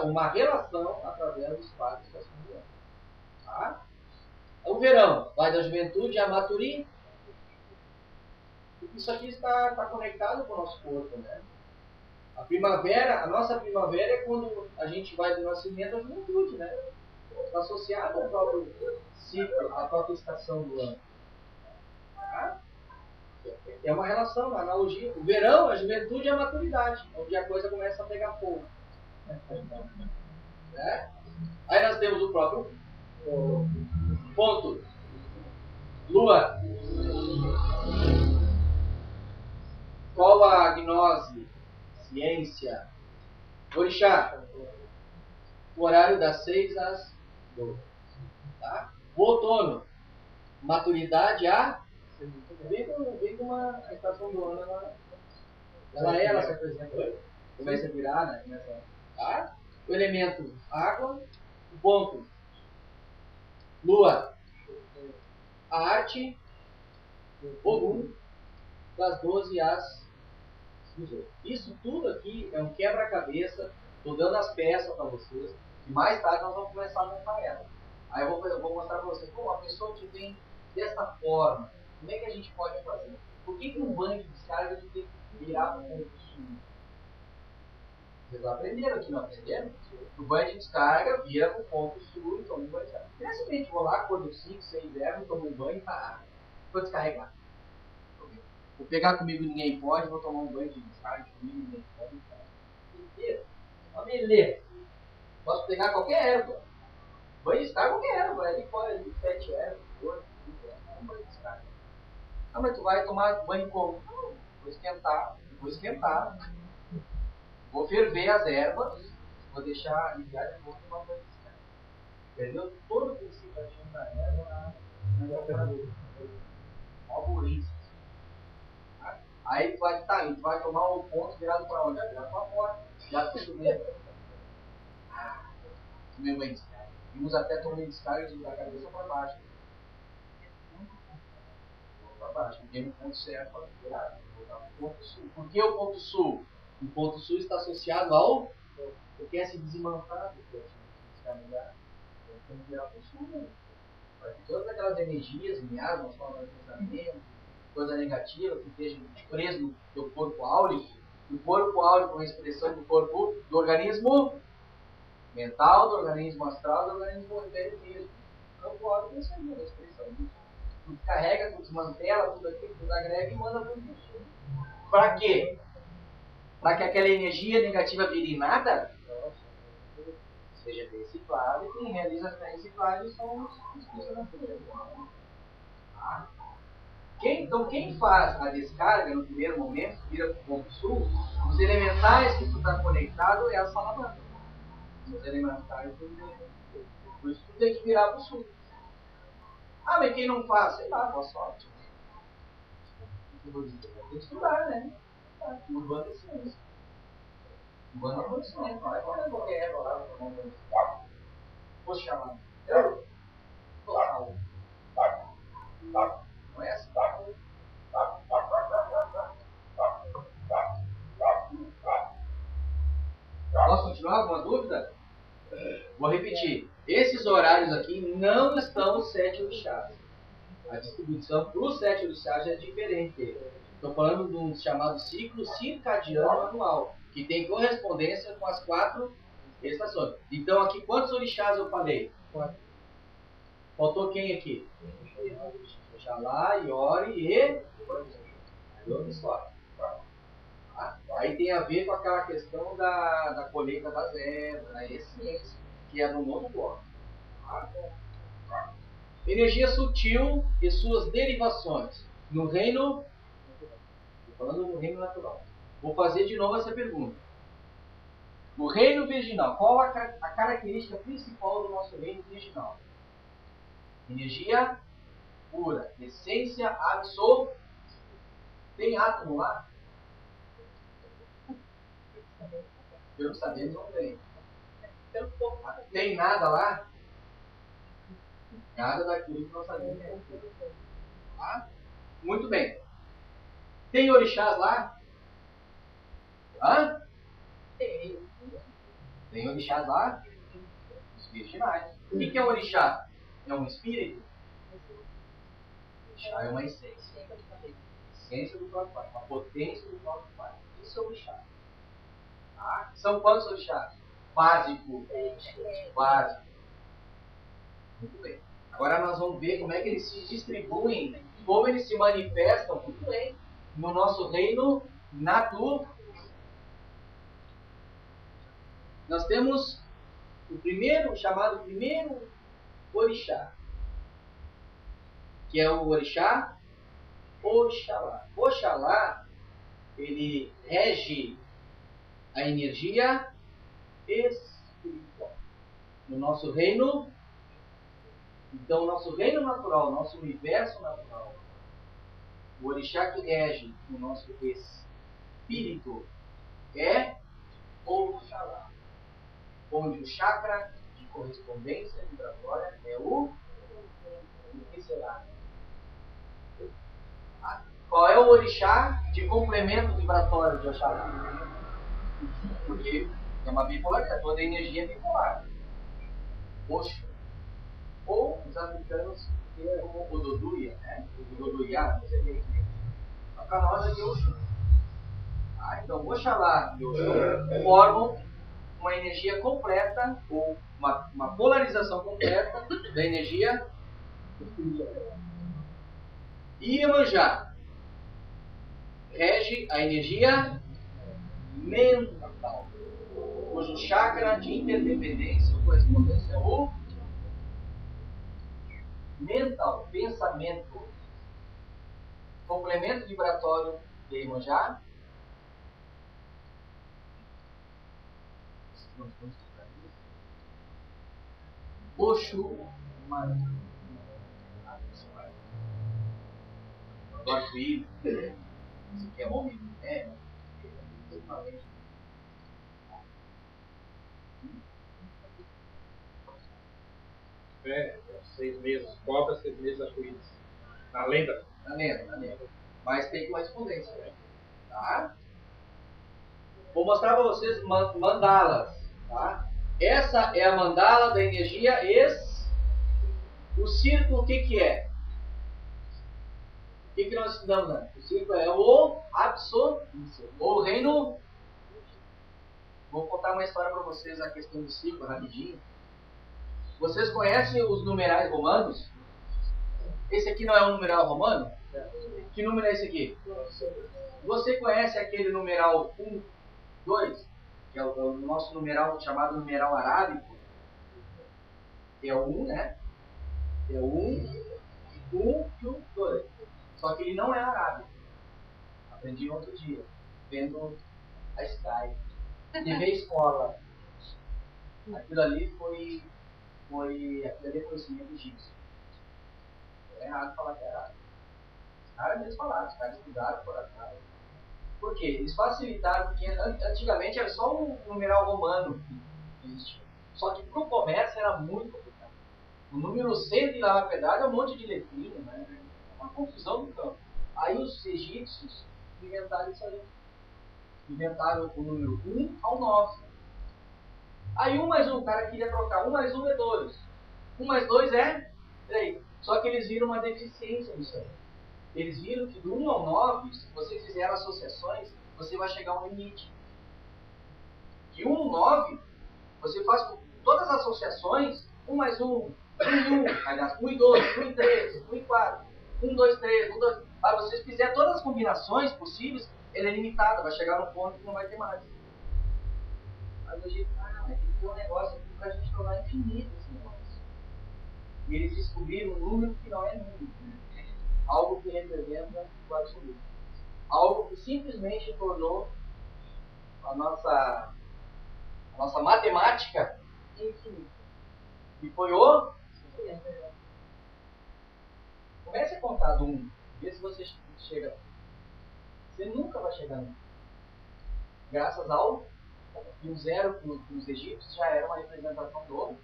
uma relação através dos 4 estações do ano. Tá? O verão vai da juventude à maturidade. Isso aqui está conectado com o nosso corpo, né? A primavera, a nossa primavera é quando a gente vai do nascimento à juventude, né? Está associado ao próprio ciclo, à própria estação do ano. Tá? É uma relação, uma analogia. O verão, a juventude e a maturidade, onde a coisa começa a pegar fogo. Né? Aí nós temos o próprio ponto. Lua. Qual a gnose? Ciência. Orixá. O horário das 6 às 12. Tá? O outono. Maturidade a... Vem com uma estação do ano, ela se apresenta. Começa a virar, né? Começa, tá? O elemento água. O ponto. Lua. A arte. Ogum. Das 12 às 18. Isso tudo aqui é um quebra-cabeça. Estou dando as peças para vocês. E mais tarde nós vamos começar a montar ela. Aí eu vou mostrar para vocês. Pô, uma pessoa que vem dessa forma, como é que a gente pode fazer? Por que um banho de descarga tem que virar para o ponto sul? Vocês aprenderam aqui, não aprenderam? O banho de descarga vira para o ponto sul e toma um banho de descarga. Simplesmente vou lá, acordo 5, 6 inverno, tomo um banho e tá. Vou descarregar. Vou pegar comigo ninguém pode, vou tomar um banho de descarga comigo ninguém pode. Uma beleza. Posso pegar qualquer erva. Banho de descarga qualquer erva. Ali fora, ali, 7 ervas, 8, um banho de descarga. Ah, mas tu vai tomar banho como? Não, vou esquentar. Vou ferver as ervas, vou deixar ligar e vou tomar banho de descarga. Perdeu todo o princípio da erva na algoritmo. Aí tu vai tomar o ponto virado para onde? Virado para a porta. Já tudo bem. Tomei banho de descarga. E uns até tomam descarga da cabeça para baixo. Para baixo. Porque no ponto certo para virar. Ponto sul. Por que o ponto sul? O ponto sul está associado ao. Eu quero se desmantar do corpo. Tem que virar para o sul, né? Todas aquelas energias, miasmas, formas de pensamento, coisa negativa que esteja preso no teu corpo áurico. O corpo áurico é uma expressão do corpo do organismo mental, do organismo astral, do organismo etéreo mesmo. O corpo áurico é isso aí, é a expressão disso. Tu carrega, tu desmantela tudo aquilo, tu agrega e manda para o sul. Para quê? Para que aquela energia negativa vire nada? Seja reciclado, e quem realiza essa reciclagem são os espíritos da natureza. Então, quem faz a descarga no primeiro momento, vira para o ponto sul, os elementais que tu está conectado é a salamandra. Os elementais por isso tu tem que virar para o sul. Ah, mas quem não faz? Sei lá, boa sorte. Tem que estudar, né? O bando é ciência. O bando é conhecimento. Não é qualquer erva lá. Vou chamar. Conhece? Posso continuar? Alguma dúvida? Vou repetir. Esses horários aqui não estão os 7 orixás. A distribuição para os 7 orixás é diferente. Estou falando de um chamado ciclo circadiano anual, que tem correspondência com as 4 estações. Então aqui quantos orixás eu falei? 4. Faltou quem aqui? Oxalá, Iori e Yoniswara. Aí tem a ver com aquela questão da colheita das ervas, da essência, que é no novo bloco. Energia sutil e suas derivações. No reino, falando no reino natural. Vou fazer de novo essa pergunta. No reino virginal, qual a característica principal do nosso reino virginal? Energia pura, essência absoluta. Tem átomo lá? Pelo que sabemos, não tem. Tem nada lá? Nada daquilo que nós sabemos. Tá? Muito bem. Tem orixás lá? Hã? Tem orixás lá? Os virginais. O que é um orixá? É um espírito? Orixá é uma essência. Essência do próprio Pai. Uma potência do próprio Pai. Isso é orixá. Tá? São quantos orixás? Básico. Básico. Muito bem. Agora nós vamos ver como é que eles se distribuem, como eles se manifestam, muito bem, no nosso reino natural. Nós temos o primeiro, chamado primeiro orixá, que é o orixá Oxalá. Oxalá, ele rege a energia espiritual no nosso reino. Então, o nosso reino natural, nosso universo natural, o orixá que rege o nosso espírito é Oxalá, onde o chakra de correspondência vibratória é o que será? Qual é o orixá de complemento vibratório de Oxalá? Porque é uma bipolaridade, toda energia é bipolar. Oxo. Ou os africanos como o Doduia, né? O Doduyá, você vê aqui. Para nós aqui, Oxo. Então, Oxalá e Oxo formam uma energia completa, ou uma polarização completa da energia. E Iemanjá rege a energia mental, cujo chakra de interdependência ou correspondência é o mental, pensamento. Complemento vibratório de Iemanjá. Oxo Manu. Agora filho, se quer homem, é. É, 6 meses cobra, 6 meses arco-íris. Na lenda. Na lenda. Mas tem correspondência. Tá? Vou mostrar para vocês mandalas. Tá? Essa é a mandala da energia O círculo, o que é? O que nós estudamos antes? O círculo é o absoluto, o reino. Vou contar uma história para vocês, a questão do círculo, rapidinho. Vocês conhecem os numerais romanos? Esse aqui não é um numeral romano? Que número é esse aqui? Você conhece aquele numeral 1, 2? Que é o nosso numeral chamado numeral arábico? Que é o 1, né? É o 1 e o 2. Só que ele não é arábico. Aprendi outro dia, vendo a Sky. TV Escola. Aquilo ali foi conhecimento egípcio. É errado falar que é errado. Os caras mesmo falaram, os caras estudaram por atrás. Por quê? Eles facilitaram, porque antigamente era só um numeral romano que existia. Só que para o comércio era muito complicado. O número 100 de lá na verdade é um monte de letrinha, né? É uma confusão do campo. Aí os egípcios inventaram isso aí. Inventaram o número 1 ao 9. Aí 1 mais 1, o cara queria trocar. 1 mais 1 é 2. 1 mais 2 é 3. Só que eles viram uma deficiência nisso aí. Eles viram que do 1 ao 9, se você fizer associações, você vai chegar a um limite. De 1 ao 9, você faz todas as associações, 1 mais 1, 1 e 1, aliás, 1 e 2, 1 e 3, 1 e 4, 1, 2, 3, 1, 2... Para você fizer todas as combinações possíveis, ele é limitado, vai chegar num ponto que não vai ter mais. Mas a gente, tem que ter um negócio aqui para a gente tornar infinito esse negócio. E eles descobriram um número que não é número. Algo que representa o absoluto. Algo que simplesmente tornou a nossa matemática infinita. E foi o... Comece a contar do 1. Vê se você chega. Você nunca vai chegar no 1. Graças ao E o zero para os egípcios já era uma representação do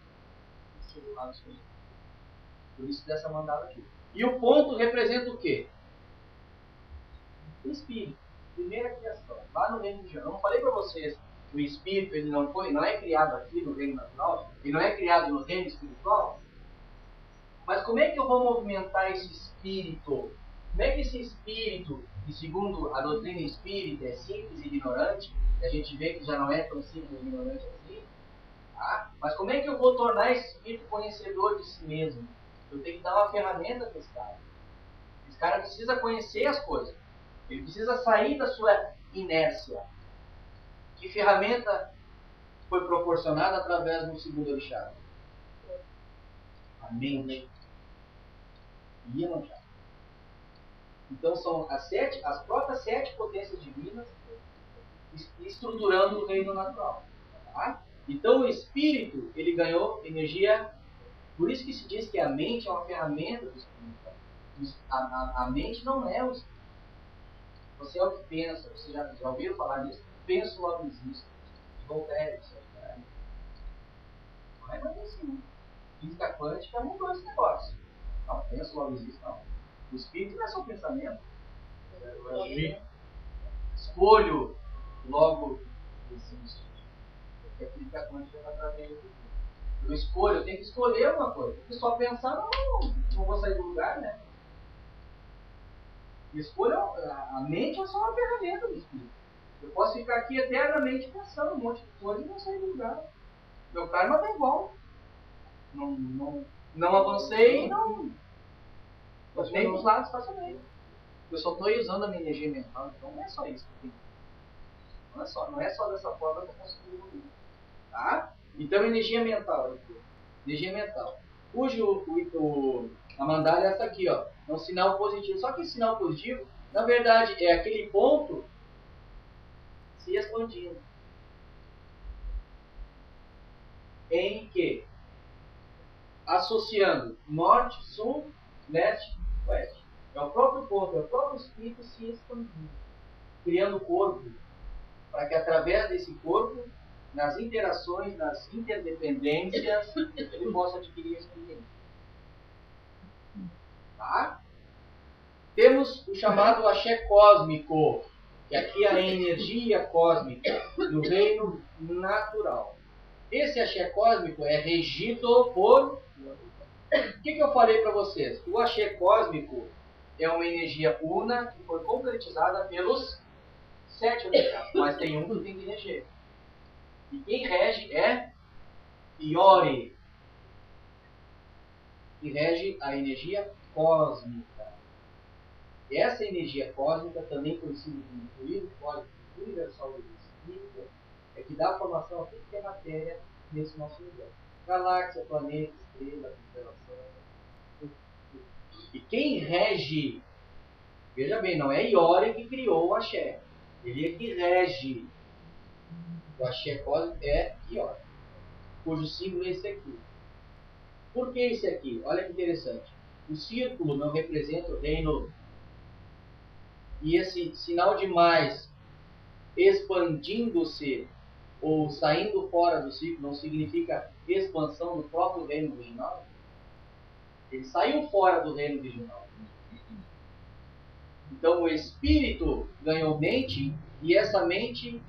absoluto. Por isso dessa mandala aqui. E o ponto representa o quê? O espírito. Primeira criação. Lá no reino de Deus. Eu não falei para vocês que o espírito ele não é criado aqui no reino natural, ele não é criado no reino espiritual. Mas como é que eu vou movimentar esse espírito? Como é que esse espírito, que segundo a doutrina espírita é simples e ignorante, e a gente vê que já não é tão simples e ignorante assim, tá? Mas como é que eu vou tornar esse espírito conhecedor de si mesmo? Eu tenho que dar uma ferramenta para esse cara. Esse cara precisa conhecer as coisas. Ele precisa sair da sua inércia. Que ferramenta foi proporcionada através do segundo orixá? A mente. Iemanjá. Então são as próprias 7 potências divinas estruturando o reino natural. Tá? Então o espírito, ele ganhou energia. Por isso que se diz que a mente é uma ferramenta do espírito. A mente não é o espírito. Você é o que pensa. Você já ouviram falar nisso? Penso, logo existo. Voltaire, não é mais assim. Física quântica mudou esse negócio. Não, penso, logo existo, não. O espírito não é só o pensamento. Escolho, logo existo. Porque a física quântica está trazendo tudo. Eu escolho, eu tenho que escolher uma coisa. Porque só pensar, não vou sair do lugar, né? Escolha, a mente é só uma ferramenta do espírito. Eu posso ficar aqui eternamente pensando um monte de coisa e não sair do lugar. Meu karma está igual. Não avancei e não. Nem dos lados estacionei. Eu só estou usando a minha energia mental. Então não é só isso que tem. Não é só dessa forma que eu consigo evoluir. Tá? Então energia mental. Energia mental. A mandala é essa aqui, ó. É um sinal positivo. Só que esse sinal positivo, na verdade, é aquele ponto se expandindo. Em que? Associando norte, sul, leste, oeste. É o próprio corpo, é o próprio espírito se expandindo. Criando corpo. Para que através desse corpo, nas interações, nas interdependências, ele possa adquirir a experiência. Tá? Temos o chamado axé cósmico, que aqui é a energia cósmica do reino natural. Esse axé cósmico é regido por... O que eu falei para vocês? O axé cósmico é uma energia una que foi concretizada pelos 7 orixás, mas tem um que tem que reger. E quem rege é Iori, que rege a energia cósmica. E essa energia cósmica, também conhecida como fluido cósmico universal do espírito, é que dá formação a tudo que é matéria nesse nosso universo. Galáxia, planeta, estrela, constelação. E quem rege, veja bem, não é Iori que criou o axé. Ele é que rege. O axé cósmico é Iori, cujo símbolo é esse aqui. Por que esse aqui? Olha que interessante. O círculo não representa o reino. E esse sinal de mais expandindo-se ou saindo fora do círculo não significa expansão do próprio reino original? Ele saiu fora do reino original. Então o espírito ganhou mente e essa mente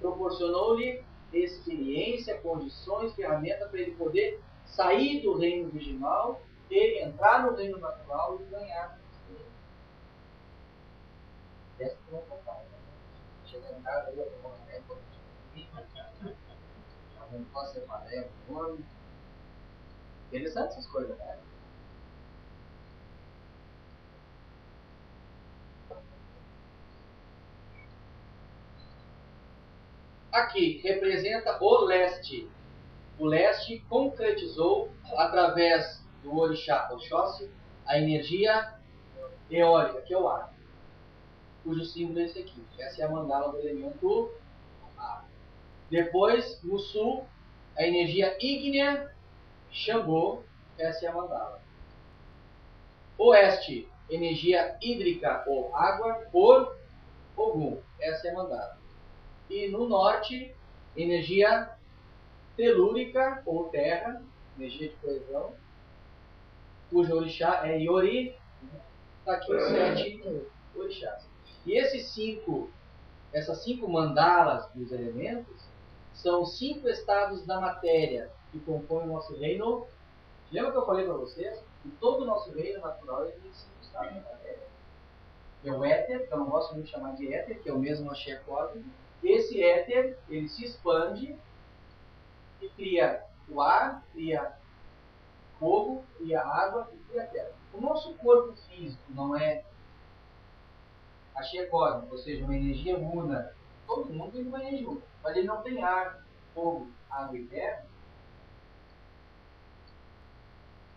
proporcionou-lhe experiência, condições, ferramentas para ele poder sair do reino original, ele entrar no reino natural e ganhar experiência. Essa que eu vou contar. Chega em casa, eu vou não posso separar o nome. Interessante essas coisas, né? Aqui representa o leste. O leste concretizou, através do orixá Oxóssi, a energia eólica, que é o ar, cujo símbolo é esse aqui. Essa é a mandala do elemento ar. Depois, no sul, a energia ígnea, Xangô, essa é a mandala. Oeste, energia hídrica ou água, por Ogum, essa é a mandala. E no norte, energia telúrica ou terra, energia de coesão, cujo orixá é Iori. Está aqui os 7 orixás. E essas 5 mandalas dos elementos são 5 estados da matéria que compõem o nosso reino. Lembra que eu falei para vocês que todo o nosso reino natural tem 5 estados da matéria? É o éter, que eu não gosto muito de chamar de éter, que é o mesmo axé cósmico. Esse éter, ele se expande e cria o ar, cria fogo, cria água e cria terra. O nosso corpo físico não é axé cósmico, ou seja, uma energia una. Todo mundo tem uma energia una, mas ele não tem ar, fogo, água e terra.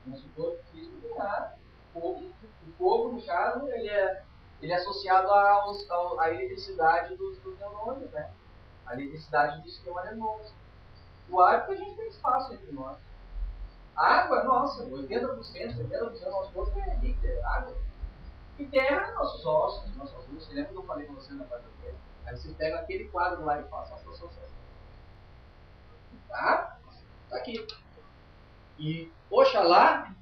O nosso corpo físico tem ar, fogo. O fogo, no caso, ele é associado à eletricidade dos neurônios, né? A eletricidade do sistema nervoso. O ar, porque a gente tem espaço entre nós. A água, nossa, 80% do nosso corpo é líquido, é água. E terra, nossos ossos, nossas luzes. Você lembra que eu falei com você na quarta-feira? Aí vocês pegam aquele quadro lá e façam essa associação. Tá? Tá aqui. E Oxalá,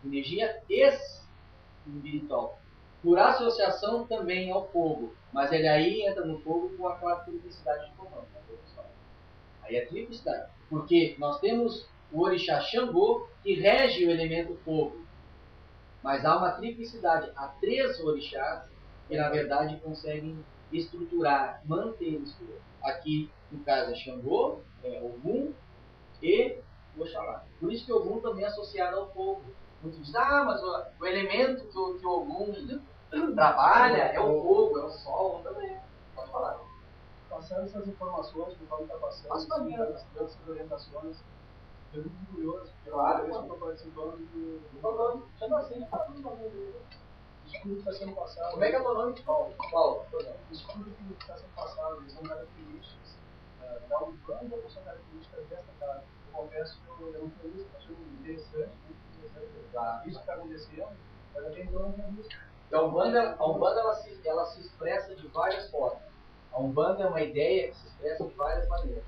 energia espiritual. Por associação também ao fogo. Mas ele aí entra no fogo com aquela triplicidade de comando. Aí é triplicidade. Porque nós temos o orixá Xangô, que rege o elemento fogo. Mas há uma triplicidade. Há 3 orixás que, na verdade, conseguem estruturar, manter isso. Aqui, no caso, é Xangô, é Ogum e Oxalá. Por isso que Ogum também é associado ao fogo. Muitos dizem, mas o elemento que o Ogum trabalha é o fogo, é o sol. Também. Pode falar. Passando essas informações que o Paulo está passando, essas orientações, eu fico muito curioso, porque eu estou participando do... Já não sei, fala tudo pra estudo que está sendo passado. Como é que é o nome? Paulo. O estudo que está sendo passado, eles são características da Umbanda ou são características desta casa? Eu confesso que eu não conheço, achei interessante, muito interessante. Isso que está acontecendo, mas até então eu não conheço. A Umbanda ela se expressa de várias formas. A Umbanda é uma ideia que se expressa de várias maneiras.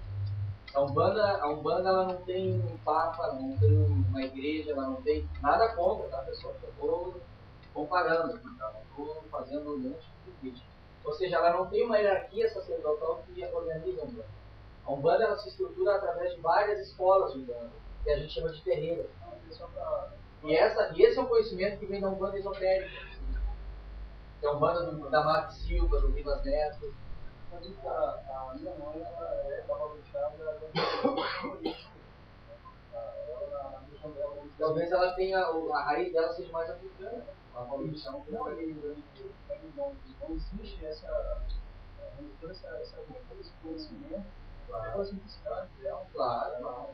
A Umbanda ela não tem um papa, ela não tem uma igreja, ela não tem nada contra, tá, pessoal? Eu estou comparando, tá? Eu estou fazendo um monte de crítica. Ou seja, ela não tem uma hierarquia sacerdotal que organiza a Umbanda. A Umbanda ela se estrutura através de várias escolas de Umbanda, que a gente chama de terreiras. E esse é um conhecimento que vem da Umbanda esotérica. Que é a Umbanda da Marta Silva, do Rivas Neto. A minha mãe é da Valorixá, talvez ela tenha, a raiz dela seja mais africana. A Valorixá não existe esse conhecimento, essa simplicidade dela. Claro.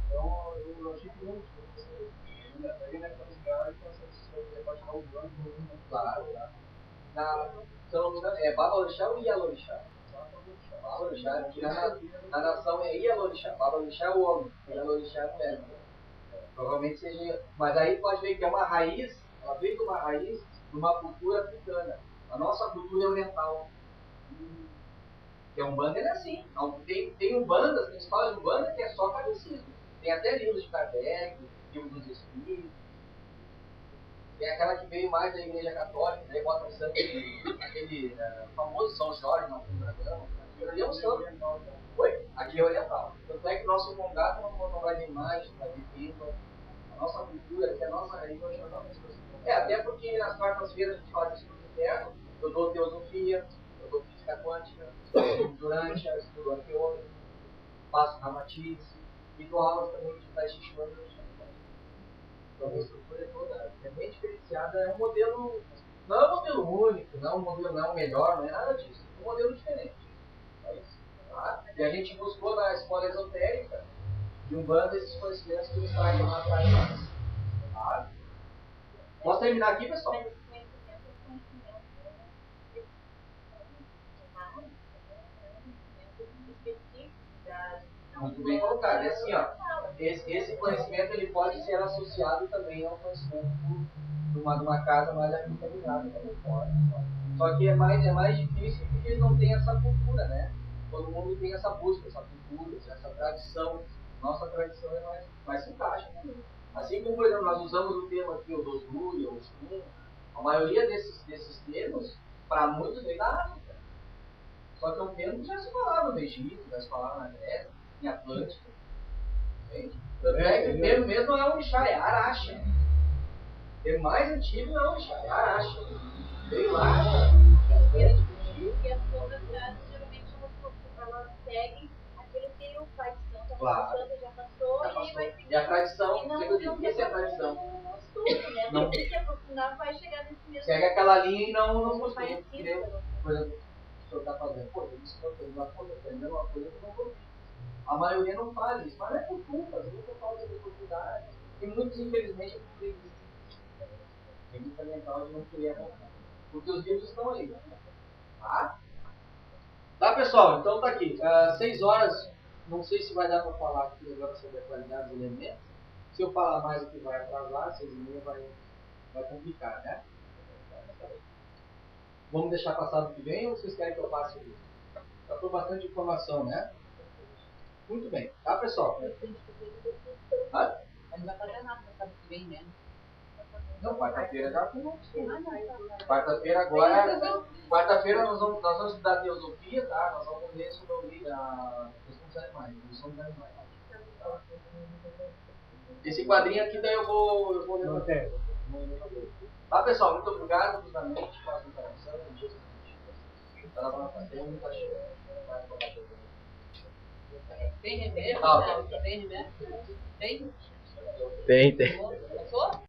Então eu achei que não tinha. Aí naquela cidade, você pode estar usando. Claro. Se eu não me engano, é Babalorixá ou Ialorixá? Babalorixá, que na nação é Ialorixá. Babalorixá é o homem, Ialorixá é a mulher. Provavelmente seja. Mas aí pode ver que é uma raiz, ela veio de uma raiz de uma cultura africana. A nossa cultura é oriental. Que a Umbanda é assim. Tem Umbandas, tem escolas de Umbanda que é só parecido. Tem até livros de Kardec, livros dos Espíritos. Tem aquela que veio mais da Igreja Católica, daí bota o santo, aquele famoso São Jorge na fundo da cama. Aquilo ali é um santo. Oi? Aqui é oriental. Tanto é que o nosso congato não vai ver imagem, vai ver pinto. A nossa cultura, que é a nossa raiz oriental. Até porque nas quartas-feiras a gente fala de estudo interno, eu dou teosofia, eu dou física quântica, eu estudo durante, eu estudo arqueômetro, faço ramatize, e dou aulas também de Tai Chi Chuan. Então a estrutura é toda, é bem diferenciada, é um modelo, não é um modelo único, não é um modelo não melhor, não é nada disso, é um modelo diferente. É isso, tá? E a gente buscou na escola esotérica de Umbanda esses conhecimentos que eles trazem lá atrás. Tá? Posso terminar aqui, pessoal? Muito bem colocado. É assim, ó, esse conhecimento ele pode ser associado também ao conhecimento de uma casa mais arquitetizada também pode. Só que é mais difícil porque eles não têm essa cultura, né? todo mundo tem essa busca, essa cultura, essa tradição. Nossa tradição é mais se encaixa. Assim como, por exemplo, nós usamos o termo aqui, o Dosuri, o Oxum, a maioria desses termos, para muitos, vem da África. Só que é um termo que já se falava no Egito, já se falava na Grécia, em Atlântica. Entende? Tanto é que o termo mesmo é Orixá, é Araxa. O termo mais antigo é Orixá, é Araxa. Veio lá. E as outras frases, geralmente, elas seguem aquilo que o pai de santo, Claro. a santa já passou, e aí vai seguir. E a tradição, E não isso é a tradição. não estudo, né? Não. Porque se aprofundar, vai chegar nesse mesmo. Segue aquela linha e não costuma. Parecido. Por exemplo, o senhor está fazendo, pô, isso não tem uma coisa, aprendendo uma coisa que eu não consigo. A maioria não faz isso, mas não é por culpa, às vezes é por falta de oportunidade. E muitos, infelizmente, por preguiça. Preguiça mental de não querer avançar. Porque os livros estão aí. Tá? Tá, pessoal? Então tá aqui. 6 horas, não sei se vai dar para falar aqui agora sobre a qualidade dos elementos. Se eu falar mais aqui vai atrasar, 6h30 vai complicar, né? Vamos deixar passar do que vem ou vocês querem que eu passe isso? Já foi bastante informação, né? Muito bem. Tá, pessoal? Ah? Mas não vai fazer nada no sábado que vem, né? Não, quarta-feira já foi. Quarta-feira agora. Quarta-feira nós vamos estudar teosofia, tá? Nós vamos ler sobre a questão dos animais, evolução dos animais. Esse quadrinho aqui daí eu vou levantar. Tá, pessoal? Muito obrigado. Justamente, faço interação. Tá lá pra fazer muita cheia. Tem remédio? Ah, Tem remédio? Tem? Tem. Passou?